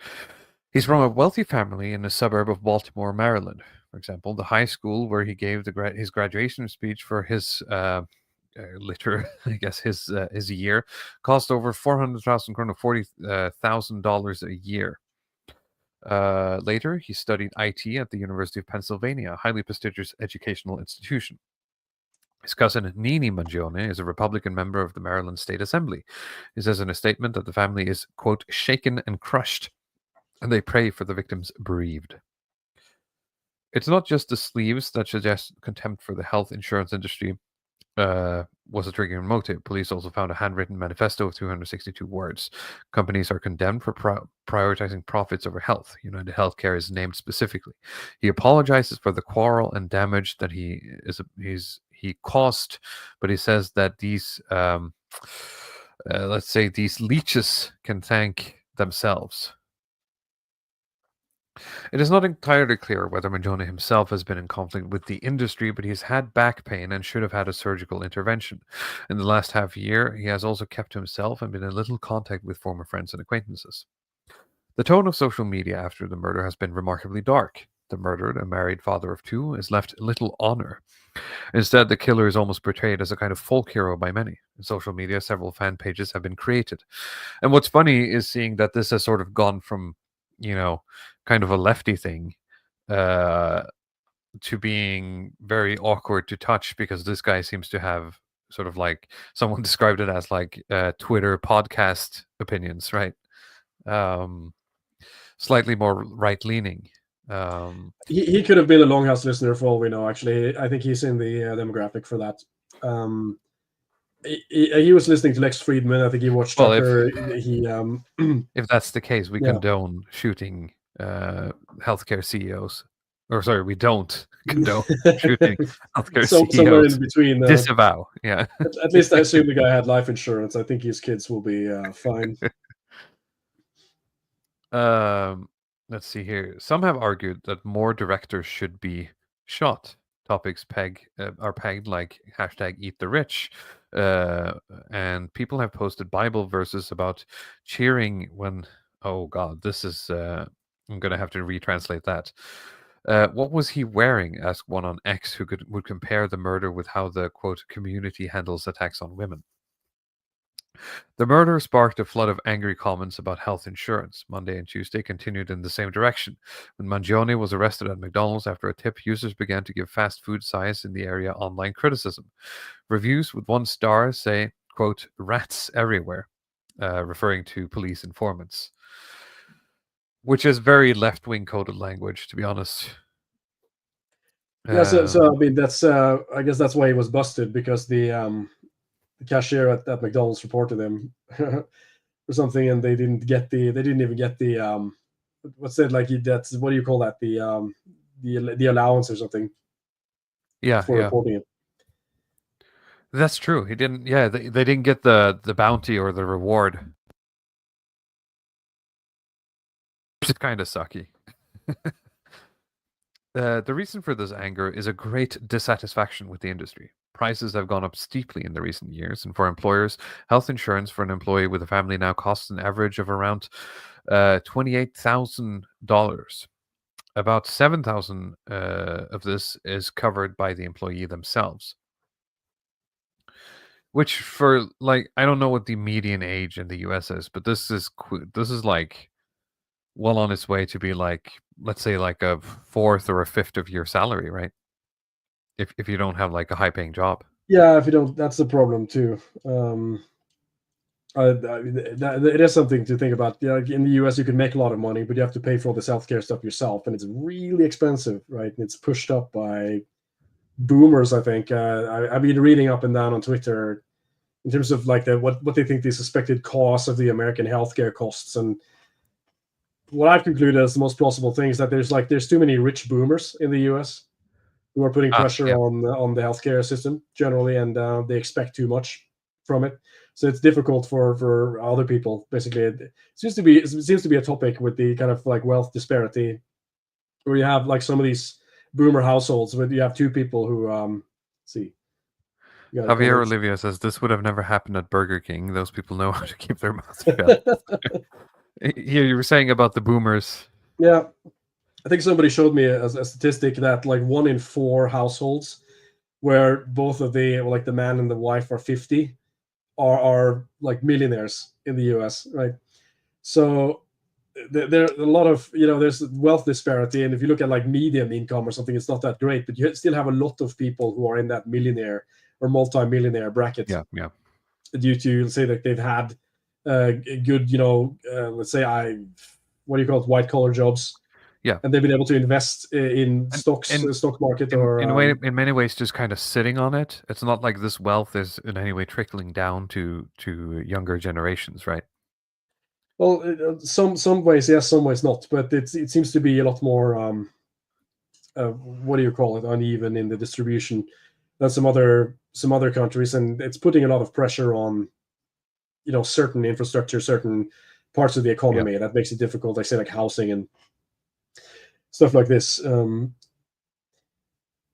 He's from a wealthy family in a suburb of Baltimore, Maryland. For example, the high school where he gave his graduation speech for his his year cost over 400,000 kroner, $40,000 a year. Later, he studied IT at the University of Pennsylvania, a highly prestigious educational institution. His cousin Nini Mangione is a Republican member of the Maryland State Assembly. He says in a statement that the family is, quote, shaken and crushed, and they pray for the victims bereaved. It's not just the sleeves that suggest contempt for the health insurance industry was a triggering motive. Police also found a handwritten manifesto of 262 words. Companies are condemned for prioritizing profits over health. United Healthcare is named specifically. He apologizes for the quarrel and damage that he caused, but he says that these these leeches can thank themselves. It is not entirely clear whether Mangione himself has been in conflict with the industry, but he's had back pain and should have had a surgical intervention. In the last half year, he has also kept to himself and been in little contact with former friends and acquaintances. The tone of social media after the murder has been remarkably dark. The murdered, a married father of 2, is left little honor. Instead, the killer is almost portrayed as a kind of folk hero by many. In social media, several fan pages have been created. And what's funny is seeing that this has sort of gone from, kind of a lefty thing to being very awkward to touch, because this guy seems to have sort of like, someone described it as like Twitter podcast opinions, right? Slightly more right-leaning. He could have been a Longhouse listener for all we know. Actually, I think he's in the demographic for that. He was listening to Lex Friedman. I think he watched Tucker. If that's the case, we condone shooting healthcare CEOs. Or sorry, we don't condone shooting healthcare CEOs. Somewhere in between. Disavow, yeah. At least I assume the guy had life insurance. I think his kids will be fine. Let's see here. Some have argued that more directors should be shot. Topics are pegged like #EatTheRich. And people have posted Bible verses about cheering when... Oh, God, this is... I'm going to have to retranslate that. What was he wearing? Asked one on X who would compare the murder with how the, quote, community handles attacks on women. The murder sparked a flood of angry comments about health insurance. Monday and Tuesday continued in the same direction. When Mangione was arrested at McDonald's after a tip, users began to give fast food size in the area online criticism. Reviews with 1 star say, quote, rats everywhere, referring to police informants. Which is very left-wing coded language, to be honest. Yeah, so I mean, that's I guess that's why he was busted, because the cashier at McDonald's reported him or something, and they didn't even get the what's it like? That's, what do you call that? The allowance or something. Yeah, for reporting it. That's true. He didn't. Yeah, they didn't get the bounty or the reward. Which is kind of sucky. The reason for this anger is a great dissatisfaction with the industry. Prices have gone up steeply in the recent years, and for employers, health insurance for an employee with a family now costs an average of around $28,000. About 7,000 of this is covered by the employee themselves. Which, for like, I don't know what the median age in the US is, but this is like well on its way to be like, let's say, like a fourth or a fifth of your salary, right? If you don't have like a high paying job. Yeah, if you don't, that's the problem too. It is something to think about. Yeah, in the US, you can make a lot of money, but you have to pay for all this healthcare stuff yourself, and it's really expensive, right? And it's pushed up by boomers, I think. I've been reading up and down on Twitter in terms of like what they think the suspected cause of the American healthcare costs, and what I've concluded as the most plausible thing is that there's too many rich boomers in the US who are putting pressure on the healthcare system generally, and they expect too much from it. So it's difficult for other people. Basically, it seems to be a topic with the kind of like wealth disparity, where you have like some of these boomer households where you have two people who see. Javier Olivia says this would have never happened at Burger King. Those people know how to keep their mouths shut. Here you were saying about the boomers. Yeah, I think somebody showed me a statistic that like 1 in 4 households where both of the man and the wife are 50 are like millionaires in the US, right? So there are a lot of, there's wealth disparity, and if you look at like median income or something, it's not that great, but you still have a lot of people who are in that millionaire or multi-millionaire bracket. Yeah. Due to, say, that they've had good, let's say, what do you call it, white collar jobs. Yeah, and they've been able to invest in stocks, stock market, in many ways, just kind of sitting on it. It's not like this wealth is in any way trickling down to younger generations, right? Well, some ways yes, some ways not. But it seems to be a lot more what do you call it, uneven in the distribution than some other countries, and it's putting a lot of pressure on certain infrastructure, certain parts of the economy that makes it difficult. I say like housing and stuff like this. But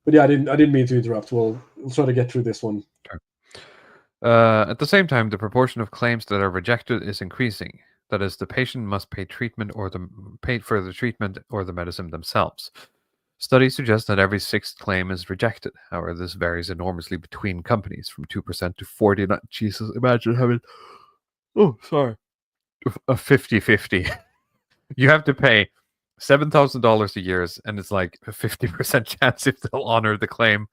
yeah, I didn't mean to interrupt. We'll try to get through this one. Sure. At the same time, the proportion of claims that are rejected is increasing. That is, the patient must pay for the treatment or the medicine themselves. Studies suggest that every 6th claim is rejected. However, this varies enormously between companies, from 2% to 40%. Jesus, imagine having a 50-50. You have to pay $7,000 a year, and it's like a 50% chance if they'll honor the claim.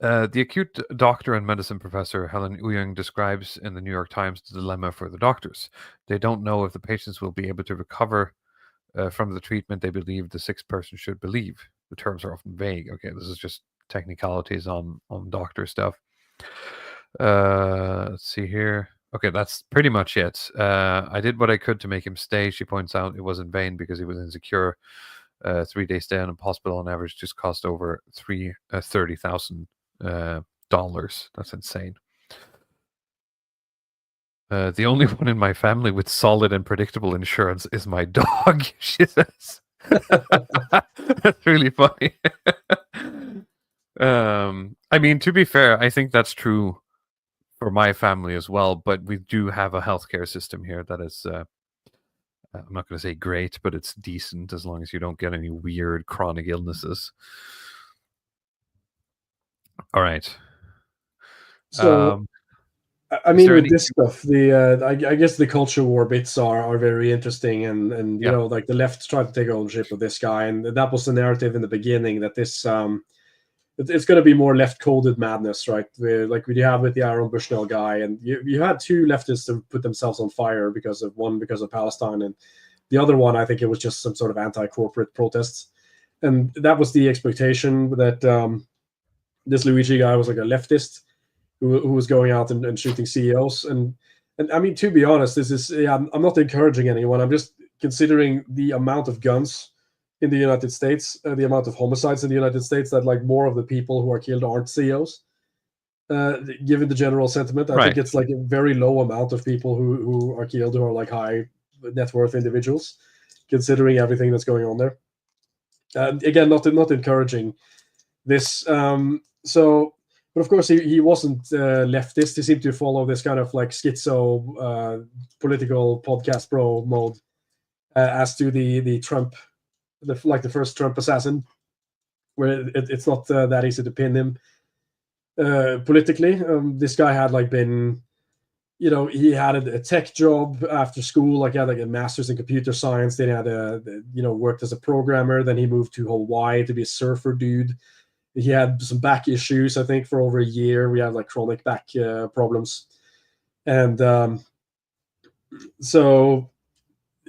The acute doctor and medicine professor Helen Uyung describes in the New York Times the dilemma for the doctors. They don't know if the patients will be able to recover from the treatment they believe the sick person should believe. The terms are often vague. Okay, this is just technicalities on doctor stuff. Let's see here. Okay, that's pretty much it. I did what I could to make him stay. She points out it was in vain because he was insecure. 3-day stay in a hospital on average just cost over $30,000. That's insane. The only one in my family with solid and predictable insurance is my dog, she says. That's really funny. I mean, to be fair, I think that's true for my family as well, but we do have a healthcare system here that is, I'm not going to say great, but it's decent as long as you don't get any weird chronic illnesses. All right. So, I mean, with this stuff, I guess the culture war bits are very interesting, and like the left tried to take ownership of this guy, and that was the narrative in the beginning that this it's going to be more left-coded madness, right? Like we have with the Aaron Bushnell guy, and you had 2 leftists to put themselves on fire because of Palestine, and the other one, I think it was just some sort of anti-corporate protests, and that was the expectation that this Luigi guy was like a leftist who was going out and shooting CEOs, and I mean, to be honest, this is I'm not encouraging anyone. I'm just considering the amount of guns in the United States, the amount of homicides in the United States, that like more of the people who are killed aren't CEOs. Given the general sentiment, I think it's like a very low amount of people who are killed who are like high net worth individuals, considering everything that's going on there. Again, not encouraging this. But of course, he wasn't leftist. He seemed to follow this kind of like schizo political podcast bro mode as to the Trump, the first Trump assassin, where it's not that easy to pin him politically. This guy had like been, he had a tech job after school. Like he had like a master's in computer science. Then he had worked as a programmer. Then he moved to Hawaii to be a surfer dude. He had some back issues, I think, for over a year. We had like chronic back problems. And so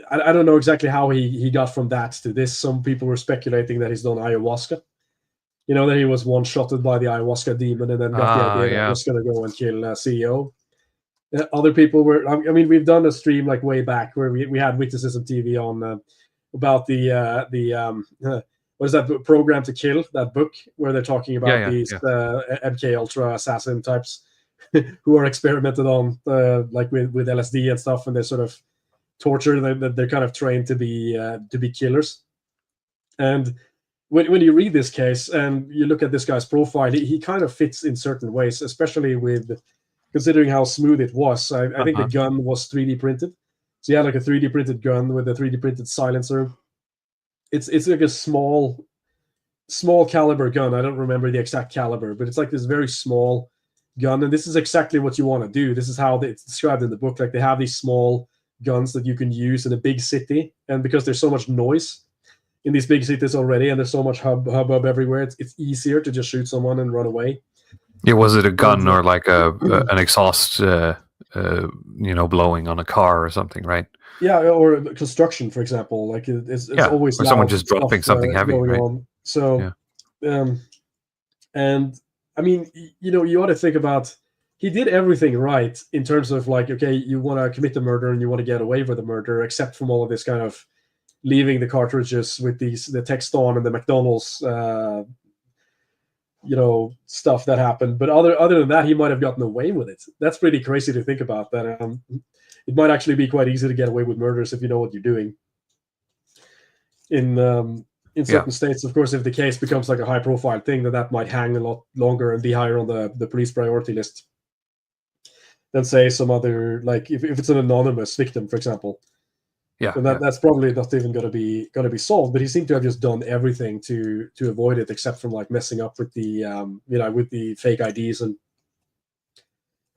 I don't know exactly how he got from that to this. Some people were speculating that he's done ayahuasca. That he was one-shotted by the ayahuasca demon and then got the idea that he was going to go and kill CEO. Other people were, we've done a stream like way back where we had Witnesses on TV on about the what is that Program to Kill, that book where they're talking about these MK Ultra assassin types who are experimented on like with LSD and stuff, and they're sort of tortured. They're kind of trained to be killers. And when you read this case and you look at this guy's profile, he kind of fits in certain ways, especially with considering how smooth it was. I think the gun was 3D printed. So he had like a 3D printed gun with a 3D printed silencer. It's like a small caliber gun. I don't remember the exact caliber, but it's like this very small gun. And this is exactly what you want to do. This is how it's described in the book. Like they have these small guns that you can use in a big city. And because there's so much noise in these big cities already, and there's so much hubbub everywhere, it's easier to just shoot someone and run away. Yeah, was it a gun or like an exhaust, blowing on a car or something, right? Yeah, or construction, for example. Like it's always or someone just dropping something heavy, right? On. So, and I mean, you ought to think about. He did everything right in terms of like, okay, you want to commit the murder and you want to get away with the murder, except from all of this kind of leaving the cartridges with the text on and the McDonald's, stuff that happened. But other than that, he might have gotten away with it. That's pretty crazy to think about. That it might actually be quite easy to get away with murders if you know what you're doing. In certain states, of course, if the case becomes like a high-profile thing, that might hang a lot longer and be higher on the police priority list than say some other, like if it's an anonymous victim, for example. And that's probably not even going to be solved. But he seemed to have just done everything to avoid it, except from like messing up with the with the fake IDs and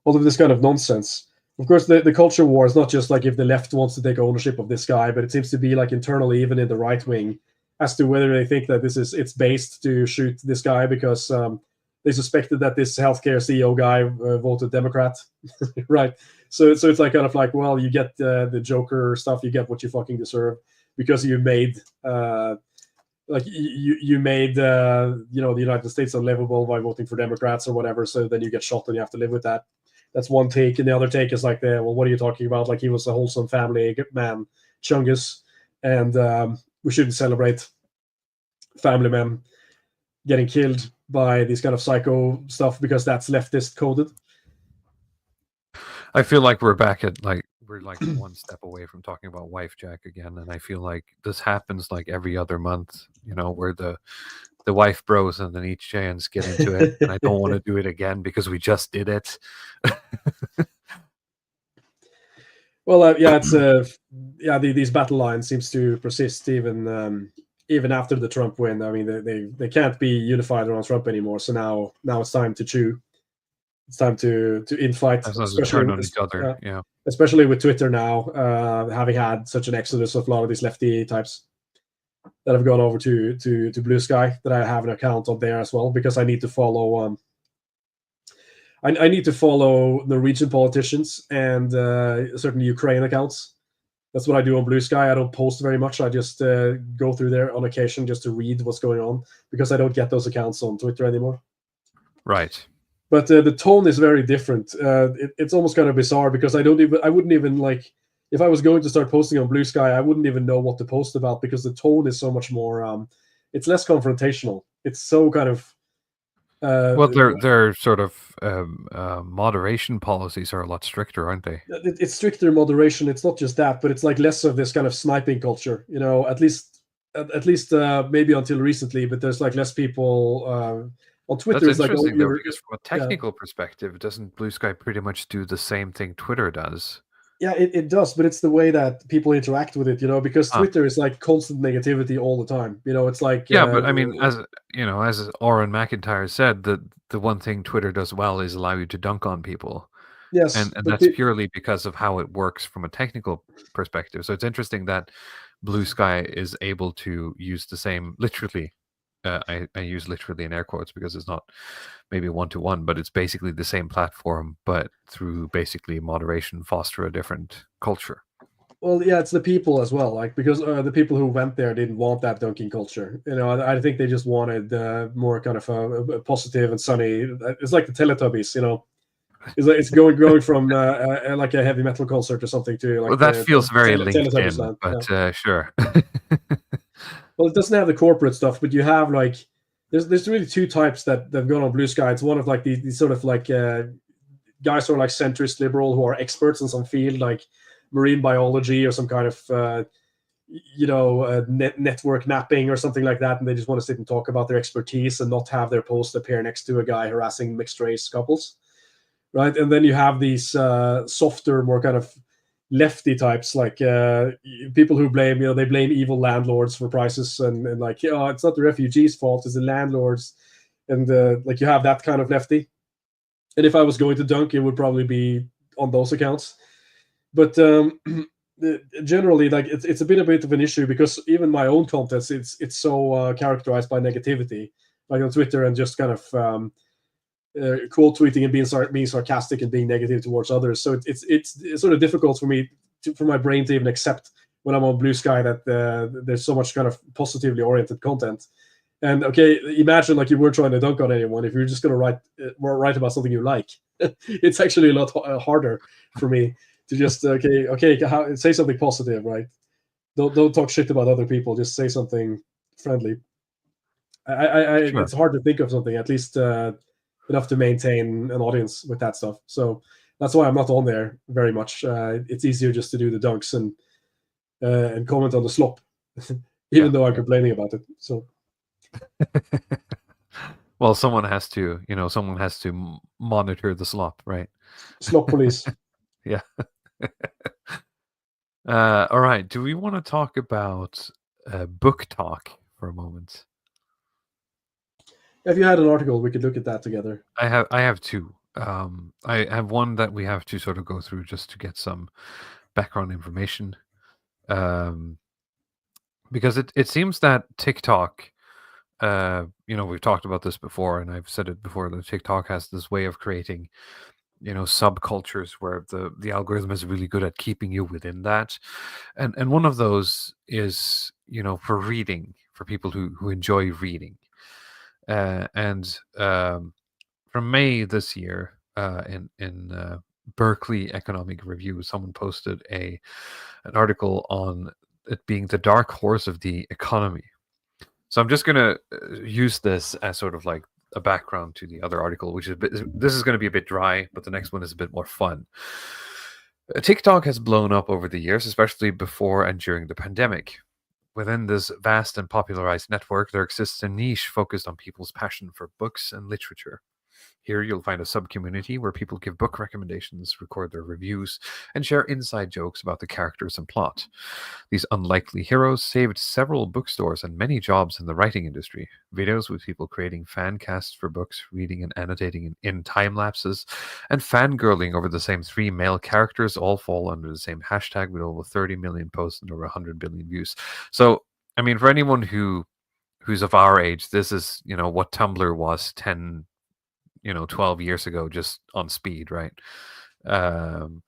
all of this kind of nonsense. Of course, the culture war is not just like if the left wants to take ownership of this guy, but it seems to be like internally, even in the right wing, as to whether they think that it's based to shoot this guy because they suspected that this healthcare CEO guy voted Democrat, right? So it's like kind of like, well, you get the Joker stuff, you get what you fucking deserve because you made you made the United States unlivable by voting for Democrats or whatever. So then you get shot and you have to live with that. That's one take, and the other take is like, what are you talking about? Like he was a wholesome family man, Chungus, and we shouldn't celebrate family men getting killed by this kind of psycho stuff because that's leftist coded. I feel like we're back at we're one step away from talking about Wife Jack again, and I feel like this happens like every other month, where the wife bros and then each Jayans get into it, and I don't want to do it again because we just did it. Well, these battle lines seems to persist even after the Trump win. I mean, they can't be unified around Trump anymore. So now it's time to chew. It's time to infight, especially on each other. Especially with Twitter now, having had such an exodus of a lot of these lefty types that have gone over to Blue Sky. That I have an account on there as well because I need to follow. I need to follow Norwegian politicians and certain Ukraine accounts. That's what I do on Blue Sky. I don't post very much. I just go through there on occasion just to read what's going on because I don't get those accounts on Twitter anymore. Right. But the tone is very different. It's almost kind of bizarre because I wouldn't even like, if I was going to start posting on Blue Sky, I wouldn't even know what to post about because the tone is so much more, it's less confrontational. It's so kind of, well, their sort of moderation policies are a lot stricter, aren't they? It's stricter moderation. It's not just that, but it's like less of this kind of sniping culture. At least at least maybe until recently, but there's like less people on Twitter. That's It's like, oh, interesting though, you're because from a yeah. technical perspective, doesn't Blue Sky pretty much do the same thing Twitter does? Yeah, it does, but it's the way that people interact with it, because Ah. Twitter is like constant negativity all the time. It's like Yeah, but I mean, as Oren McIntyre said, the one thing Twitter does well is allow you to dunk on people, yes, and but that's purely because of how it works from a technical perspective. So it's interesting that Blue Sky is able to use the same, literally. I use literally in air quotes because it's not maybe one-to-one, but it's basically the same platform, but through basically moderation, foster a different culture. well, yeah, it's the people as well, like because the people who went there didn't want that dunking culture. I think they just wanted more kind of a positive and sunny. It's like the Teletubbies, it's going from like a heavy metal concert or something to like Well, that feels very Teletubbies LinkedIn, land. but Yeah. sure. Well, it doesn't have the corporate stuff, but you have like there's really two types that have gone on Blue Sky. It's one of like these sort of like guys who are like centrist liberal who are experts in some field like marine biology or some kind of network mapping or something like that, and they just want to sit and talk about their expertise and not have their post appear next to a guy harassing mixed race couples, right? And then you have these softer, more kind of lefty types, like people who blame they blame evil landlords for prices and like, it's not the refugees' fault, it's the landlords, and like you have that kind of lefty. And if I was going to dunk, it would probably be on those accounts. But generally, like it's a bit of an issue because even my own contents, it's so characterized by negativity, like on Twitter, and just kind of quote tweeting and being sarcastic and being negative towards others. So it's sort of difficult for me for my brain to even accept when I'm on Blue Sky that there's so much kind of positively oriented content. And okay, imagine like you were trying to dunk on anyone. If you're just going to write about something you like, it's actually a lot harder for me to just say something positive, right? Don't talk shit about other people. Just say something friendly. Sure. It's hard to think of something at least enough to maintain an audience with that stuff. So that's why I'm not on there very much. It's easier just to do the dunks and comment on the slop, even though I'm complaining about it. So. Well, someone has to monitor the slop, right? Slop police. Yeah. All right. Do we want to talk about Booktok for a moment? If you had an article, we could look at that together. I have two. I have one that we have to sort of go through just to get some background information. Because it seems that TikTok, we've talked about this before, and I've said it before, that TikTok has this way of creating, subcultures where the algorithm is really good at keeping you within that. And one of those is, for reading, for people who enjoy reading. From May this year, in Berkeley Economic Review, someone posted an article on it being the dark horse of the economy. So I'm just going to use this as sort of like a background to the other article, which is this is going to be a bit dry, but the next one is a bit more fun. TikTok has blown up over the years, especially before and during the pandemic. Within this vast and popularized network, there exists a niche focused on people's passion for books and literature. Here you'll find a sub-community where people give book recommendations, record their reviews, and share inside jokes about the characters and plot. These unlikely heroes saved several bookstores and many jobs in the writing industry. Videos with people creating fan casts for books, reading and annotating in time lapses, and fangirling over the same 3 male characters all fall under the same hashtag with over 30 million posts and over 100 billion views. So, I mean, for anyone who's of our age, this is, what Tumblr was 12 years ago, just on speed, right? When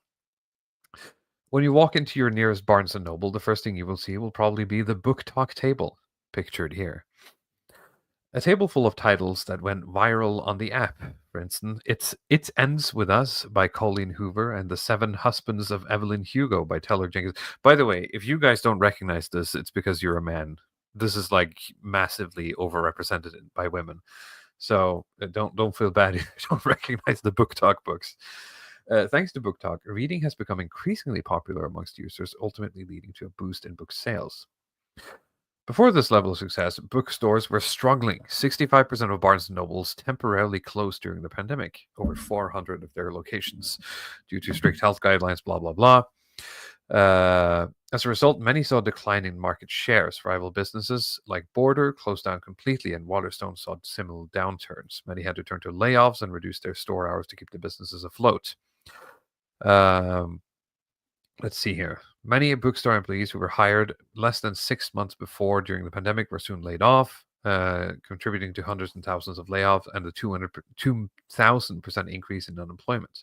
you walk into your nearest Barnes & Noble, the first thing you will see will probably be the Booktok table, pictured here. A table full of titles that went viral on the app. For instance, It Ends With Us by Colleen Hoover and The 7 Husbands of Evelyn Hugo by Taylor Jenkins. By the way, if you guys don't recognize this, it's because you're a man. This is like massively overrepresented by women. So don't feel bad if you don't recognize the Booktok books. Thanks to Booktok, reading has become increasingly popular amongst users, ultimately leading to a boost in book sales. Before this level of success, bookstores were struggling. 65% of Barnes & Nobles temporarily closed during the pandemic, over 400 of their locations, due to strict health guidelines, blah, blah, blah. As a result, many saw a decline in market shares. Rival businesses like Border closed down completely, and Waterstone saw similar downturns. Many had to turn to layoffs and reduce their store hours to keep the businesses afloat. Let's see here. Many bookstore employees who were hired less than 6 months before during the pandemic were soon laid off, contributing to hundreds and thousands of layoffs and a 2,000% increase in unemployment.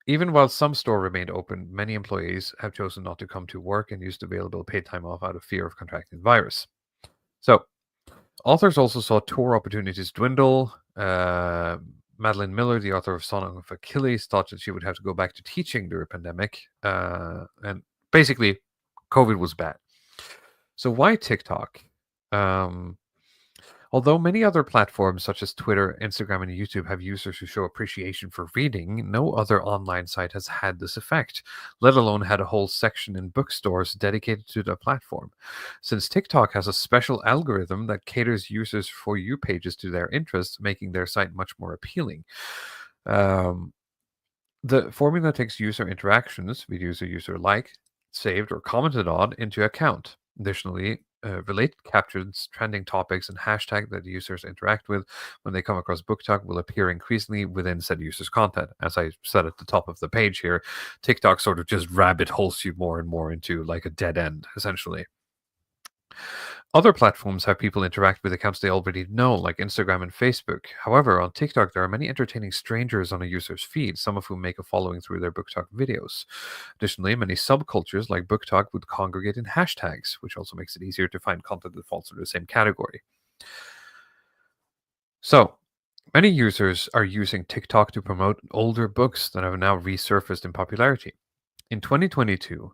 Even while some stores remained open, many employees have chosen not to come to work and used available paid time off out of fear of contracting the virus. So, authors also saw tour opportunities dwindle. Madeline Miller, the author of Song of Achilles, thought that she would have to go back to teaching during the pandemic. And basically, COVID was bad. So why TikTok? Although many other platforms such as Twitter, Instagram, and YouTube have users who show appreciation for reading, no other online site has had this effect, let alone had a whole section in bookstores dedicated to the platform. Since TikTok has a special algorithm that caters users' For You pages to their interests, making their site much more appealing. The formula takes user interactions, videos a user liked, saved, or commented on, into account. Additionally, related captions, trending topics, and hashtag that users interact with when they come across Booktok will appear increasingly within said user's content. As I said at the top of the page here, TikTok sort of just rabbit holes you more and more into like a dead end, essentially. Other platforms have people interact with accounts they already know, like Instagram and Facebook. However, on TikTok, there are many entertaining strangers on a user's feed, some of whom make a following through their Booktok videos. Additionally, many subcultures like Booktok would congregate in hashtags, which also makes it easier to find content that falls into the same category. So, many users are using TikTok to promote older books that have now resurfaced in popularity. In 2022,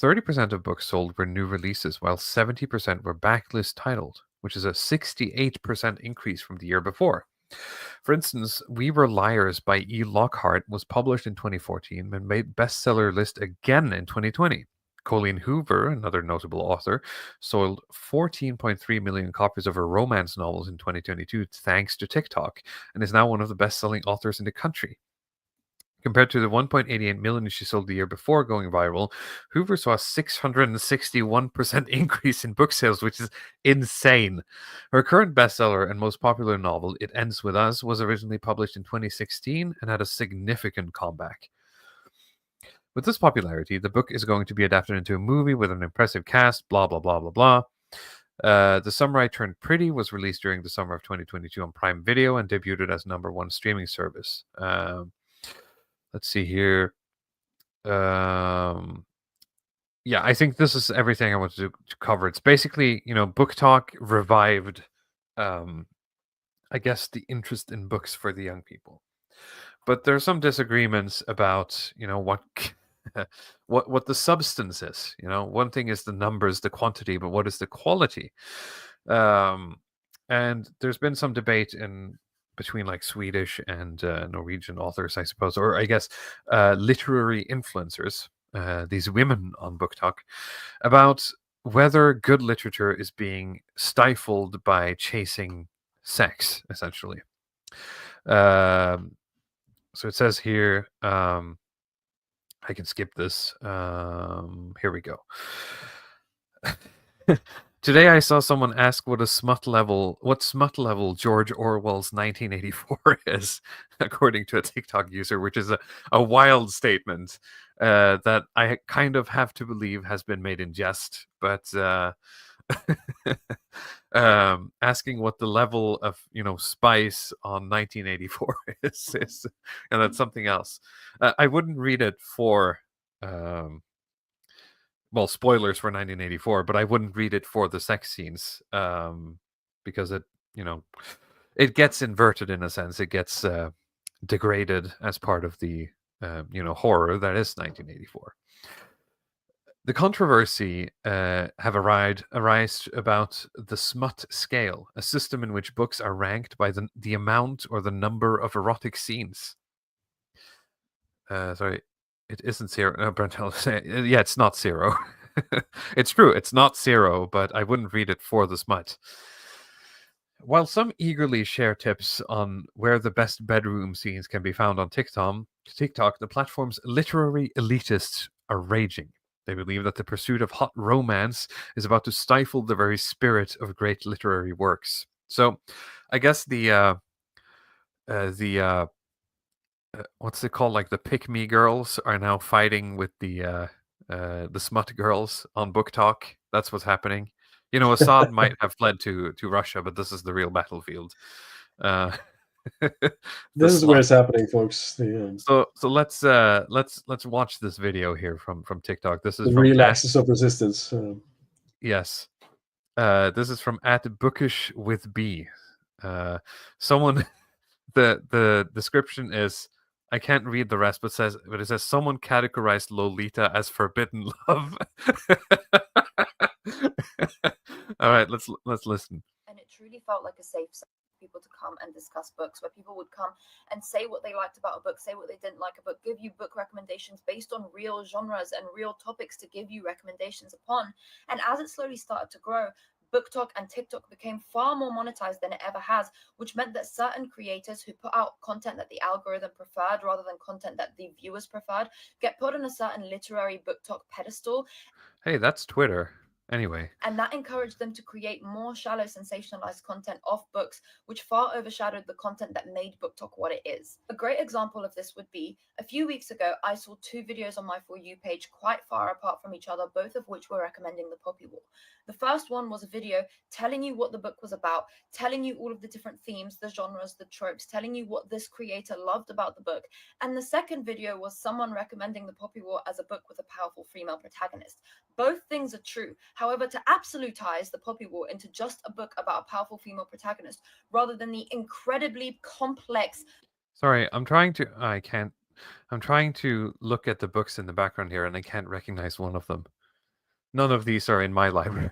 30% of books sold were new releases, while 70% were backlist titled, which is a 68% increase from the year before. For instance, We Were Liars by E. Lockhart was published in 2014 and made bestseller list again in 2020. Colleen Hoover, another notable author, sold 14.3 million copies of her romance novels in 2022 thanks to TikTok, and is now one of the best-selling authors in the country. Compared to the 1.88 million she sold the year before going viral, Hoover saw a 661% increase in book sales, which is insane. Her current bestseller and most popular novel, It Ends With Us, was originally published in 2016 and had a significant comeback. With this popularity, the book is going to be adapted into a movie with an impressive cast, blah, blah, blah, blah, blah. The Summer I Turned Pretty was released during the summer of 2022 on Prime Video and debuted as #1 streaming service. Let's see here. Yeah, I think this is everything I wanted to cover. It's basically, Booktok revived, I guess, the interest in books for the young people. But there are some disagreements about, what the substance is. One thing is the numbers, the quantity, but what is the quality? And there's been some debate between like Swedish and Norwegian authors, I suppose, or I guess literary influencers, these women on Booktok, about whether good literature is being stifled by chasing sex, essentially. So it says here, I can skip this. Here we go. Today I saw someone ask what smut level George Orwell's 1984 is, according to a TikTok user, which is a wild statement that I kind of have to believe has been made in jest, but asking what the level of spice on 1984 is and that's something else. I wouldn't read it for well, spoilers for 1984, but I wouldn't read it for the sex scenes because it gets inverted in a sense. It gets degraded as part of the horror that is 1984. The controversy have arisen about the Smut scale, a system in which books are ranked by the amount or the number of erotic scenes. Sorry. It isn't zero. No, Brent, yeah, it's not zero. It's true. It's not zero, but I wouldn't read it for the smut. While some eagerly share tips on where the best bedroom scenes can be found on TikTok, the platform's literary elitists are raging. They believe that the pursuit of hot romance is about to stifle the very spirit of great literary works. So, I guess the what's it called? Like the pick me girls are now fighting with the smut girls on Booktok. That's what's happening. You know, Assad might have fled to Russia, but this is the real battlefield. This is where it's happening, folks. So let's watch this video here from TikTok. This is the from real axis of resistance. Yes. This is from @bookish with B. Someone the description is, I can't read the rest, but it says someone categorized Lolita as forbidden love. All right, let's listen. And it truly felt like a safe zone for people to come and discuss books, where people would come and say what they liked about a book, say what they didn't like a book, give you book recommendations based on real genres and real topics to give you recommendations upon. And as it slowly started to grow, Booktok and TikTok became far more monetized than it ever has, which meant that certain creators who put out content that the algorithm preferred rather than content that the viewers preferred get put on a certain literary Booktok pedestal. Hey, that's Twitter. Anyway. And that encouraged them to create more shallow, sensationalized content off books, which far overshadowed the content that made Booktok what it is. A great example of this would be, a few weeks ago, I saw 2 videos on my For You page quite far apart from each other, both of which were recommending the Poppy War. The first one was a video telling you what the book was about, telling you all of the different themes, the genres, the tropes, telling you what this creator loved about the book. And the second video was someone recommending the Poppy War as a book with a powerful female protagonist. Both things are true. However, to absolutize the Poppy War into just a book about a powerful female protagonist, rather than the incredibly complex... Sorry, I'm trying to look at the books in the background here, and I can't recognize one of them. None of these are in my library.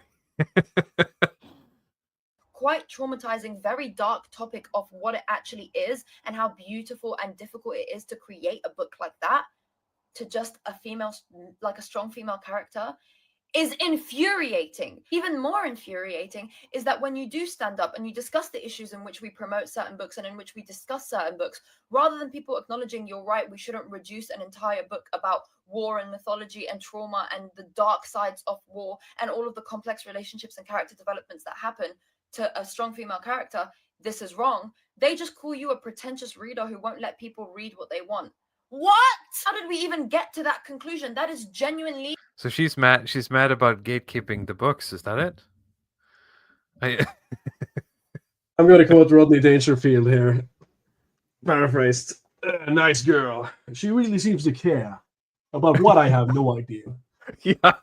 Quite traumatizing, very dark topic of what it actually is and how beautiful and difficult it is to create a book like that to just a female, like a strong female character, is infuriating. Even more infuriating is that when you do stand up and you discuss the issues in which we promote certain books and in which we discuss certain books, rather than people acknowledging, you're right, we shouldn't reduce an entire book about war and mythology and trauma and the dark sides of war and all of the complex relationships and character developments that happen to a strong female character, this is wrong. They just call you a pretentious reader who won't let people read what they want. What? How did we even get to that conclusion? That is genuinely... So she's mad about gatekeeping the books, is that it? I'm going to quote Rodney Dangerfield here. Paraphrased. Nice girl. She really seems to care about what I have no idea. Yeah.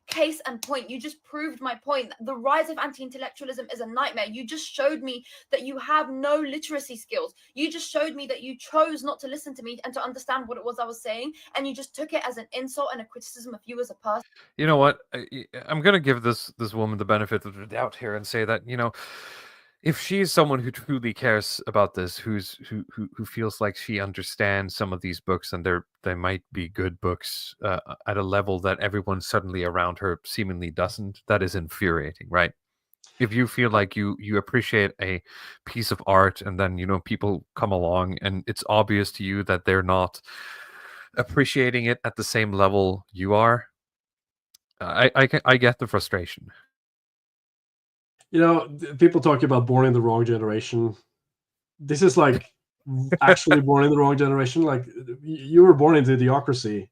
Case and point. You just proved my point. The rise of anti-intellectualism is a nightmare. You just showed me that you have no literacy skills. You just showed me that you chose not to listen to me and to understand what it was I was saying, and you just took it as an insult and a criticism of you as a person. You know what? I'm going to give this woman the benefit of the doubt here and say that, you know, if she's someone who truly cares about this, who feels like she understands some of these books and they might be good books at a level that everyone suddenly around her seemingly doesn't, that is infuriating, right? If you feel like you appreciate a piece of art and then, you know, people come along and it's obvious to you that they're not appreciating it at the same level you are, I get the frustration. You know, people talk about born in the wrong generation. This is like actually born in the wrong generation. Like, you were born into idiocracy.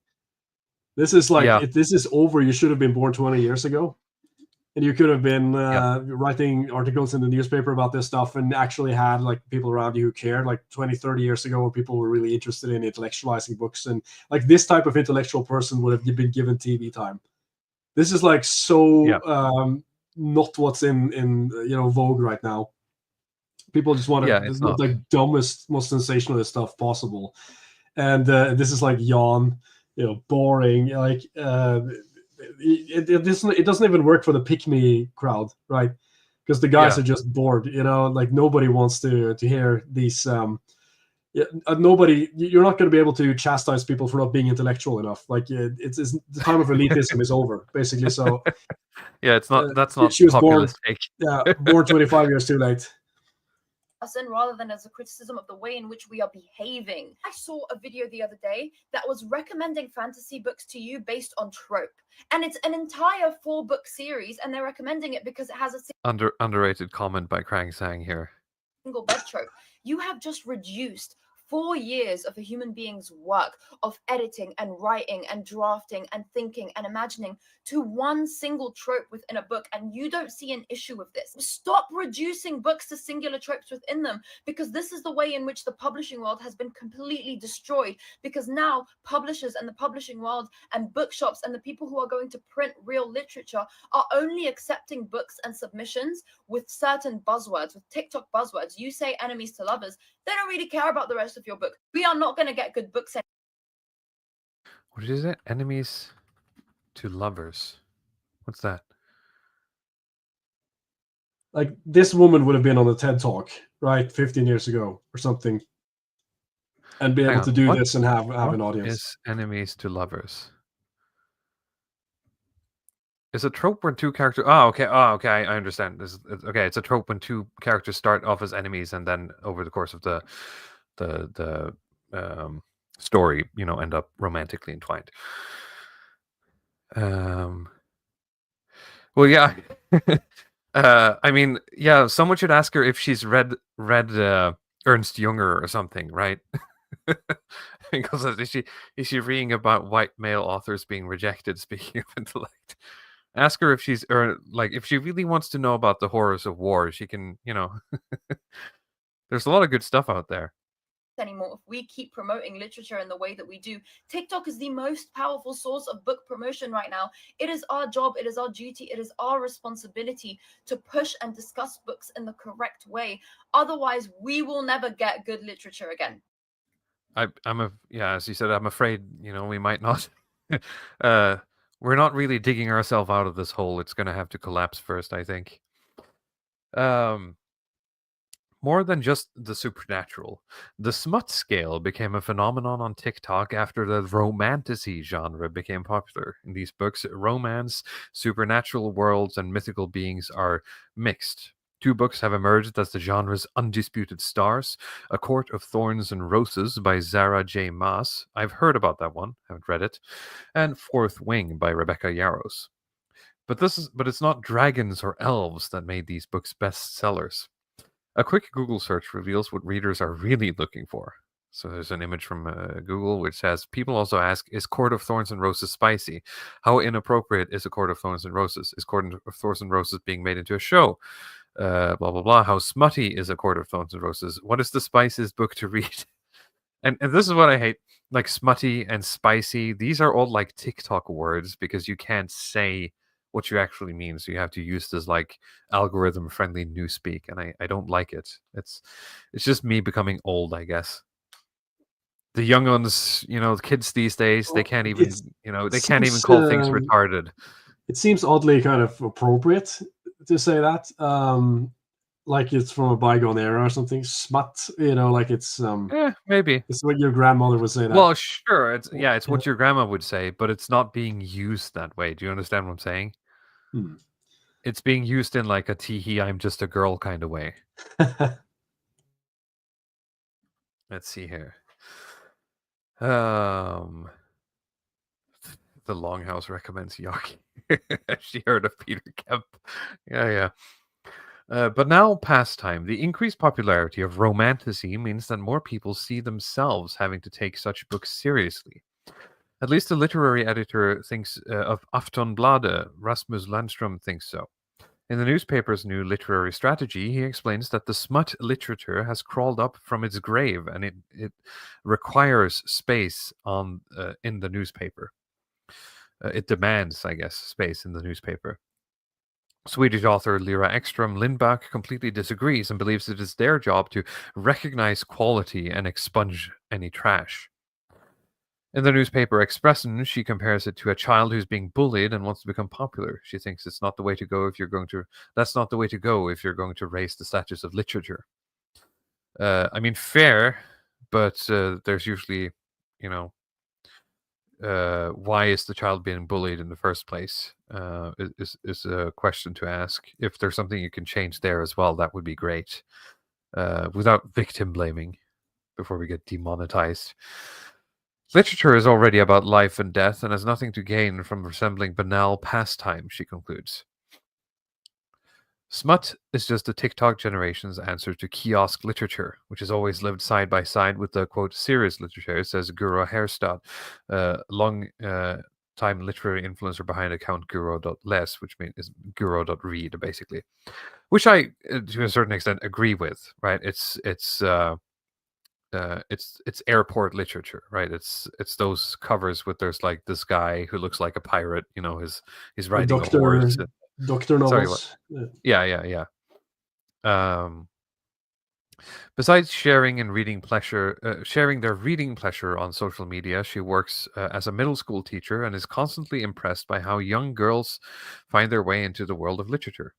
This is like, this is over. You should have been born 20 years ago. And you could have been writing articles in the newspaper about this stuff and actually had like people around you who cared, like 20, 30 years ago, where people were really interested in intellectualizing books. And like this type of intellectual person would have been given TV time. This is like so... not what's in you know, vogue right now. People just want to the dumbest, most sensationalist stuff possible, and this is like yawn, you know, boring. Like it doesn't even work for the pick me crowd, right? Because the guys are just bored. You know, like nobody wants to hear these Yeah, you're not going to be able to chastise people for not being intellectual enough. Like it's the time of elitism is over, basically. So Yeah, it's not. That's not she was populist take. born 25 years too late. Rather than as a criticism of the way in which we are behaving. I saw a video the other day that was recommending fantasy books to you based on trope. And it's an entire 4-book series, and they're recommending it because it has a Underrated comment by Krang Sang here. single bed trope. You have just reduced 4 years of a human being's work of editing and writing and drafting and thinking and imagining to one single trope within a book, and you don't see an issue with this. Stop reducing books to singular tropes within them, because this is the way in which the publishing world has been completely destroyed, because now publishers and the publishing world and bookshops and the people who are going to print real literature are only accepting books and submissions with certain buzzwords, with TikTok buzzwords. You say enemies to lovers, they don't really care about the rest of your book. We are not going to get good books. What is it? Enemies to lovers. What's that? Like this woman would have been on a TED Talk, right, 15 years ago or something, and be able to do this and have an audience. Is enemies to lovers? Is a trope when two characters? Oh, okay. I understand. Okay, it's a trope when two characters start off as enemies and then over the course of the story, end up romantically entwined. Well, yeah. I mean, yeah. Someone should ask her if she's read Ernst Jünger or something, right? Because is she reading about white male authors being rejected? Speaking of intellect. Ask her if she's, or like, if she really wants to know about the horrors of war, she can, there's a lot of good stuff out there. Anymore if we keep promoting literature in the way that we do. TikTok is the most powerful source of book promotion right now. It is our job, it is our duty, it is our responsibility to push and discuss books in the correct way. Otherwise, we will never get good literature again. As you said, I'm afraid, we might not. We're not really digging ourselves out of this hole. It's going to have to collapse first, I think. More than just the supernatural, the smut scale became a phenomenon on TikTok after the romantasy genre became popular. In these books, romance, supernatural worlds, and mythical beings are mixed. 2 books have emerged as the genre's undisputed stars: A Court of Thorns and Roses by Zara J. Maas. I've heard about that one, haven't read it. And Fourth Wing by Rebecca Yarros. But it's not dragons or elves that made these books bestsellers. A quick Google search reveals what readers are really looking for. So there's an image from Google which says, people also ask, is Court of Thorns and Roses spicy? How inappropriate is A Court of Thorns and Roses? Is Court of Thorns and Roses being made into a show? Blah, blah, blah. How smutty is A Court of Thorns and Roses? What is the spiciest book to read? And this is what I hate. Like smutty and spicy, these are all like TikTok words because you can't say what you actually mean. So you have to use this like algorithm-friendly newspeak, and I don't like it. It's just me becoming old, I guess. The young ones, the kids these days, they can't even, they can't even call things retarded. It seems oddly kind of appropriate to say that, like it's from a bygone era or something. Smut, like it's maybe it's what your grandmother would say. That. Well, sure, it's what your grandma would say, but it's not being used that way. Do you understand what I'm saying? It's being used in like a tee-hee, I'm just a girl kind of way. Let's see here. The Longhouse recommends Yaki. She heard of Peter Kemp. Yeah. But now, pastime. The increased popularity of romantasy means that more people see themselves having to take such books seriously. At least the literary editor thinks of Aftonbladet, Rasmus Landström thinks so. In the newspaper's new literary strategy, he explains that the smut literature has crawled up from its grave, and it requires space in the newspaper. It demands, I guess, space in the newspaper. Swedish author Lyra Ekström Lindback completely disagrees and believes it is their job to recognize quality and expunge any trash. In the newspaper Expressen, she compares it to a child who's being bullied and wants to become popular. She thinks it's not the way to go if you're going to. That's not the way to go if you're going to raise the status of literature. I mean, fair, but there's usually, why is the child being bullied in the first place? Is a question to ask. If there's something you can change there as well, that would be great. Without victim blaming, before we get demonetized. Literature is already about life and death and has nothing to gain from resembling banal pastime, she concludes. Smut is just the TikTok generation's answer to kiosk literature, which has always lived side by side with the, quote, serious literature, says Guro Herstad, long time literary influencer behind account Guro.les, which means Guro.read, basically. Which I, to a certain extent, agree with, right? It's airport literature, right? It's those covers with there's like this guy who looks like a pirate, he's riding a horse. Doctor novels. Yeah. Besides sharing their reading pleasure on social media, she works as a middle school teacher and is constantly impressed by how young girls find their way into the world of literature.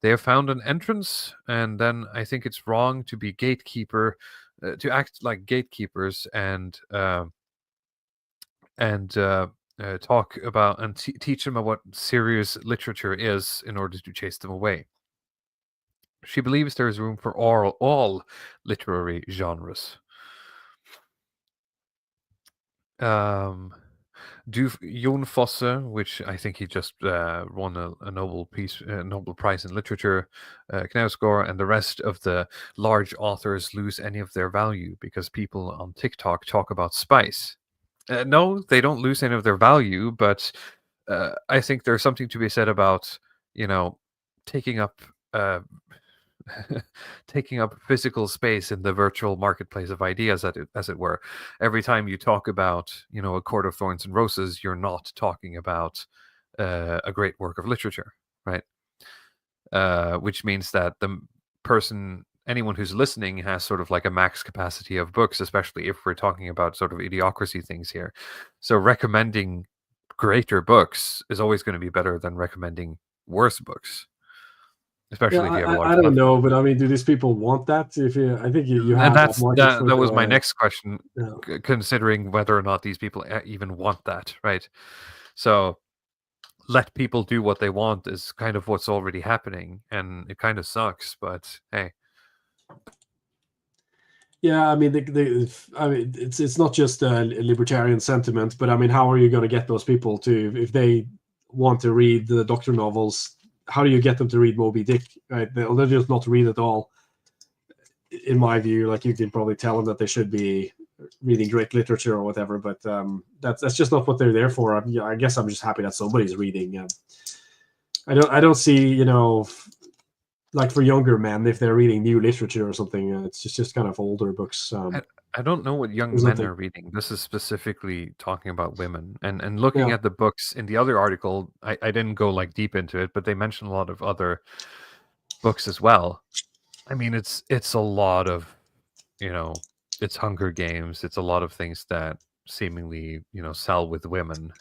They have found an entrance, and then I think it's wrong to be to act like gatekeepers and talk about and teach them about what serious literature is in order to chase them away. She believes there is room for all literary genres. Jon Fosse, which I think he just won a Nobel Prize in Literature, Knausgård, and the rest of the large authors lose any of their value because people on TikTok talk about spice. No, they don't lose any of their value, but I think there's something to be said about, taking up physical space in the virtual marketplace of ideas, as it were. Every time you talk about, A Court of Thorns and Roses, you're not talking about a great work of literature, right? Which means that anyone who's listening has sort of like a max capacity of books, especially if we're talking about sort of idiocracy things here. So recommending greater books is always going to be better than recommending worse books. Especially if you have a large. I don't know, but I mean, do these people want that? I think you have. And that was my next question, considering whether or not these people even want that, right? So let people do what they want is kind of what's already happening, and it kind of sucks, but hey. Yeah, I mean, it's not just a libertarian sentiment, but I mean, how are you going to get those people to, if they want to read the doctor novels? How do you get them to read Moby Dick? Right? They'll just not read at all. In my view, like, you can probably tell them that they should be reading great literature or whatever, but that's just not what they're there for. I guess I'm just happy that somebody's reading. I don't see, like for younger men, if they're reading new literature or something, it's just kind of older books. I don't know what young men are reading. This is specifically talking about women. And looking at the books in the other article, I didn't go like deep into it, but they mentioned a lot of other books as well. I mean, it's a lot of, it's Hunger Games. It's a lot of things that seemingly, sell with women.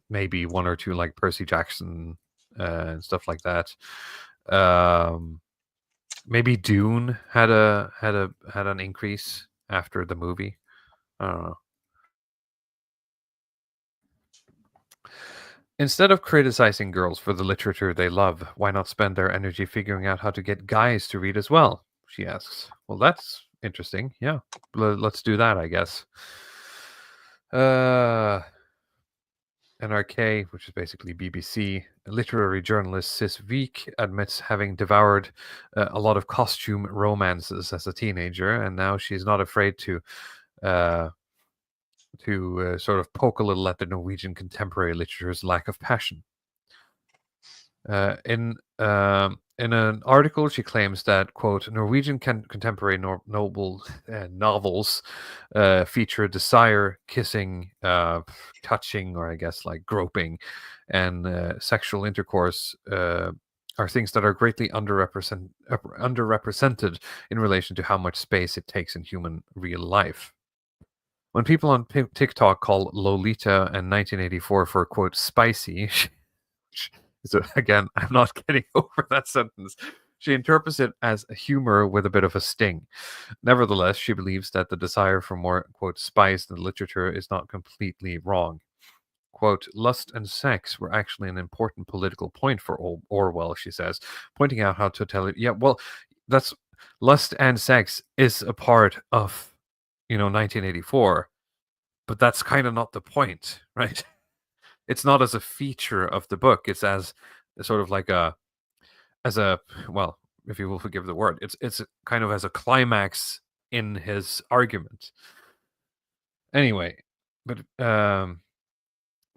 Maybe one or two like Percy Jackson and stuff like that. Maybe Dune had an increase after the movie. I don't know. Instead of criticizing girls for the literature they love, why not spend their energy figuring out how to get guys to read as well? She asks. Well, that's interesting. Yeah, let's do that, I guess. NRK, which is basically BBC, literary journalist Sis Veek admits having devoured a lot of costume romances as a teenager, and now she's not afraid to sort of poke a little at the Norwegian contemporary literature's lack of passion. In an article, she claims that, quote, Norwegian contemporary noble novels feature desire, kissing, touching, or I guess like groping, and sexual intercourse are things that are greatly underrepresented in relation to how much space it takes in human real life. When people on TikTok call Lolita and 1984 for, quote, spicy, so again, I'm not getting over that sentence. She interprets it as a humor with a bit of a sting. Nevertheless, she believes that the desire for more, quote, spice in literature is not completely wrong. Quote, lust and sex were actually an important political point for Orwell, she says, pointing out how totalitarian... Yeah, well, that's... Lust and sex is a part of, 1984, but that's kind of not the point, right? It's not as a feature of the book. It's as sort of like well, if you will forgive the word, it's kind of as a climax in his argument. Anyway, but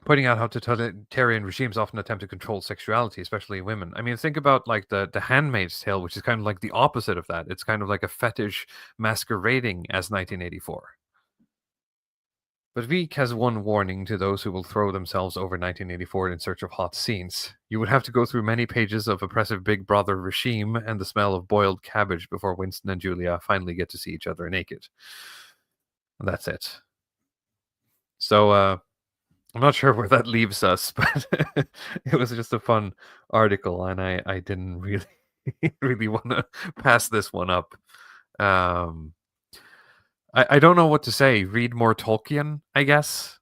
pointing out how totalitarian regimes often attempt to control sexuality, especially women. I mean, think about like the Handmaid's Tale, which is kind of like the opposite of that. It's kind of like a fetish masquerading as 1984. But Wieck has one warning to those who will throw themselves over 1984 in search of hot scenes. You would have to go through many pages of oppressive Big Brother regime and the smell of boiled cabbage before Winston and Julia finally get to see each other naked. And that's it. So, I'm not sure where that leaves us, but it was just a fun article, and I didn't really, really want to pass this one up. I don't know what to say. Read more Tolkien, I guess,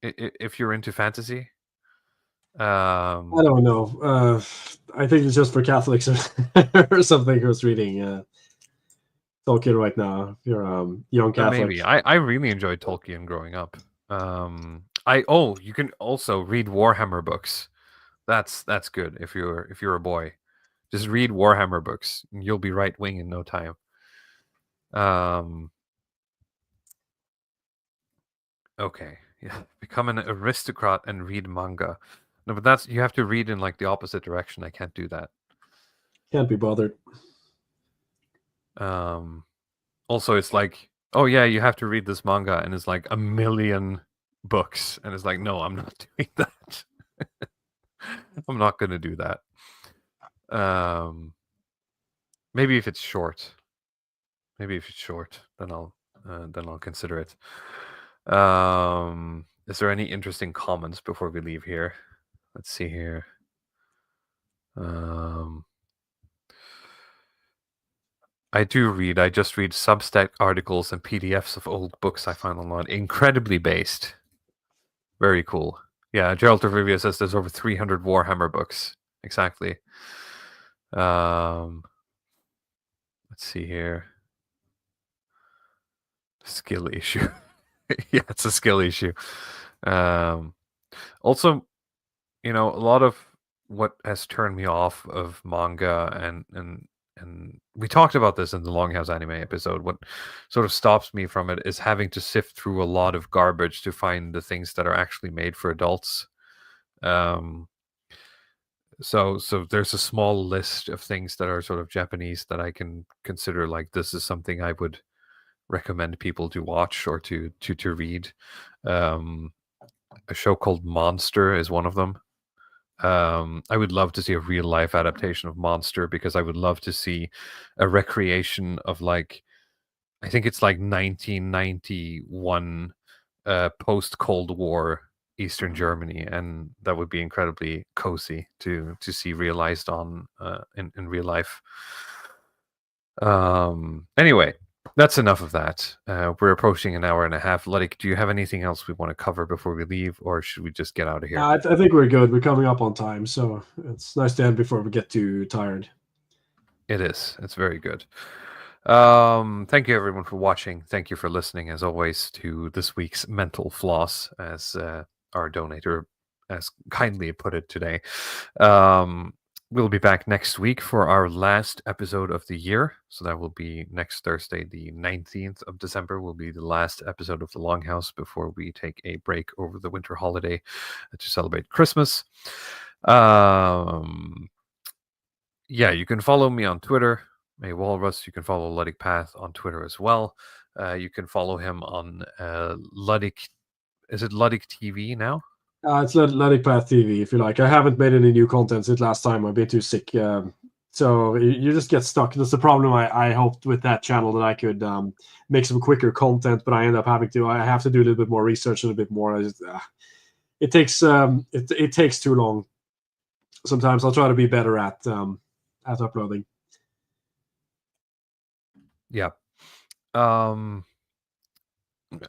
if you're into fantasy. I don't know. I think it's just for Catholics or something who's reading Tolkien right now. If you're young Catholic. Maybe. I really enjoyed Tolkien growing up. You can also read Warhammer books. That's good if you're a boy. Just read Warhammer books. And you'll be right wing in no time. Okay. Yeah. Become an aristocrat and read manga. No, but you have to read in like the opposite direction. I can't do that. Can't be bothered. Also, it's like, oh yeah, you have to read this manga, and it's like 1 million books, and it's like, no, I'm not doing that. I'm not going to do that. Maybe if it's short. Then I'll consider it. Is there any interesting comments before we leave here? Let's see here. I just read Substack articles and PDFs of old books I found online. Incredibly based. Very cool. Yeah, Gerald Rivia says there's over 300 Warhammer books. Exactly. Let's see here. Skill issue. Yeah, it's a skill issue. Also, a lot of what has turned me off of manga and we talked about this in the Longhouse anime episode. What sort of stops me from it is having to sift through a lot of garbage to find the things that are actually made for adults. So there's a small list of things that are sort of Japanese that I can consider like this is something I would recommend people to watch or to read. A show called Monster is one of them. I would love to see a real life adaptation of Monster because I would love to see a recreation of like, I think it's like 1991 post Cold War Eastern Germany, and that would be incredibly cozy to see realized on in real life. Anyway, that's enough of that. We're approaching an hour and a half. Ludwig, do you have anything else we want to cover before we leave, or should we just get out of here? I think we're good. We're coming up on time, so it's nice to end before we get too tired. It is. It's very good. Thank you, everyone, for watching. Thank you for listening, as always, to this week's Mental Floss, as our donator has kindly put it today. We'll be back next week for our last episode of the year. So that will be next Thursday, the 19th of December, will be the last episode of the Longhouse before we take a break over the winter holiday to celebrate Christmas. Yeah, you can follow me on Twitter, May Walrus. You can follow Ludwig Path on Twitter as well. You can follow him on Ludwig. Is it Ludwig TV now? It's Ludwig Path TV, if you like. I haven't made any new content since last time. I've been too sick. So you just get stuck. That's the problem. I hoped with that channel that I could make some quicker content, but I end up having to. I have to do a little bit more research and a bit more. It takes too long. Sometimes I'll try to be better at at uploading. Yeah.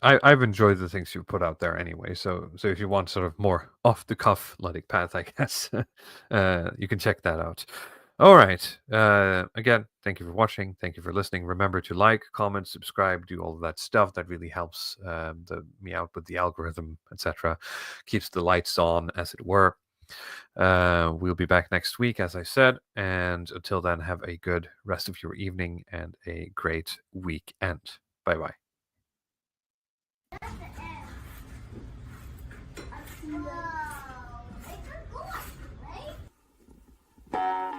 I've enjoyed the things you put out there anyway. So if you want sort of more off the cuff Luddic Path, I guess, you can check that out. All right. Again, thank you for watching. Thank you for listening. Remember to like, comment, subscribe, do all of that stuff. That really helps me out with the algorithm, etc. Keeps the lights on, as it were. We'll be back next week, as I said. And until then, have a good rest of your evening and a great weekend. Bye-bye. No, it could go, right?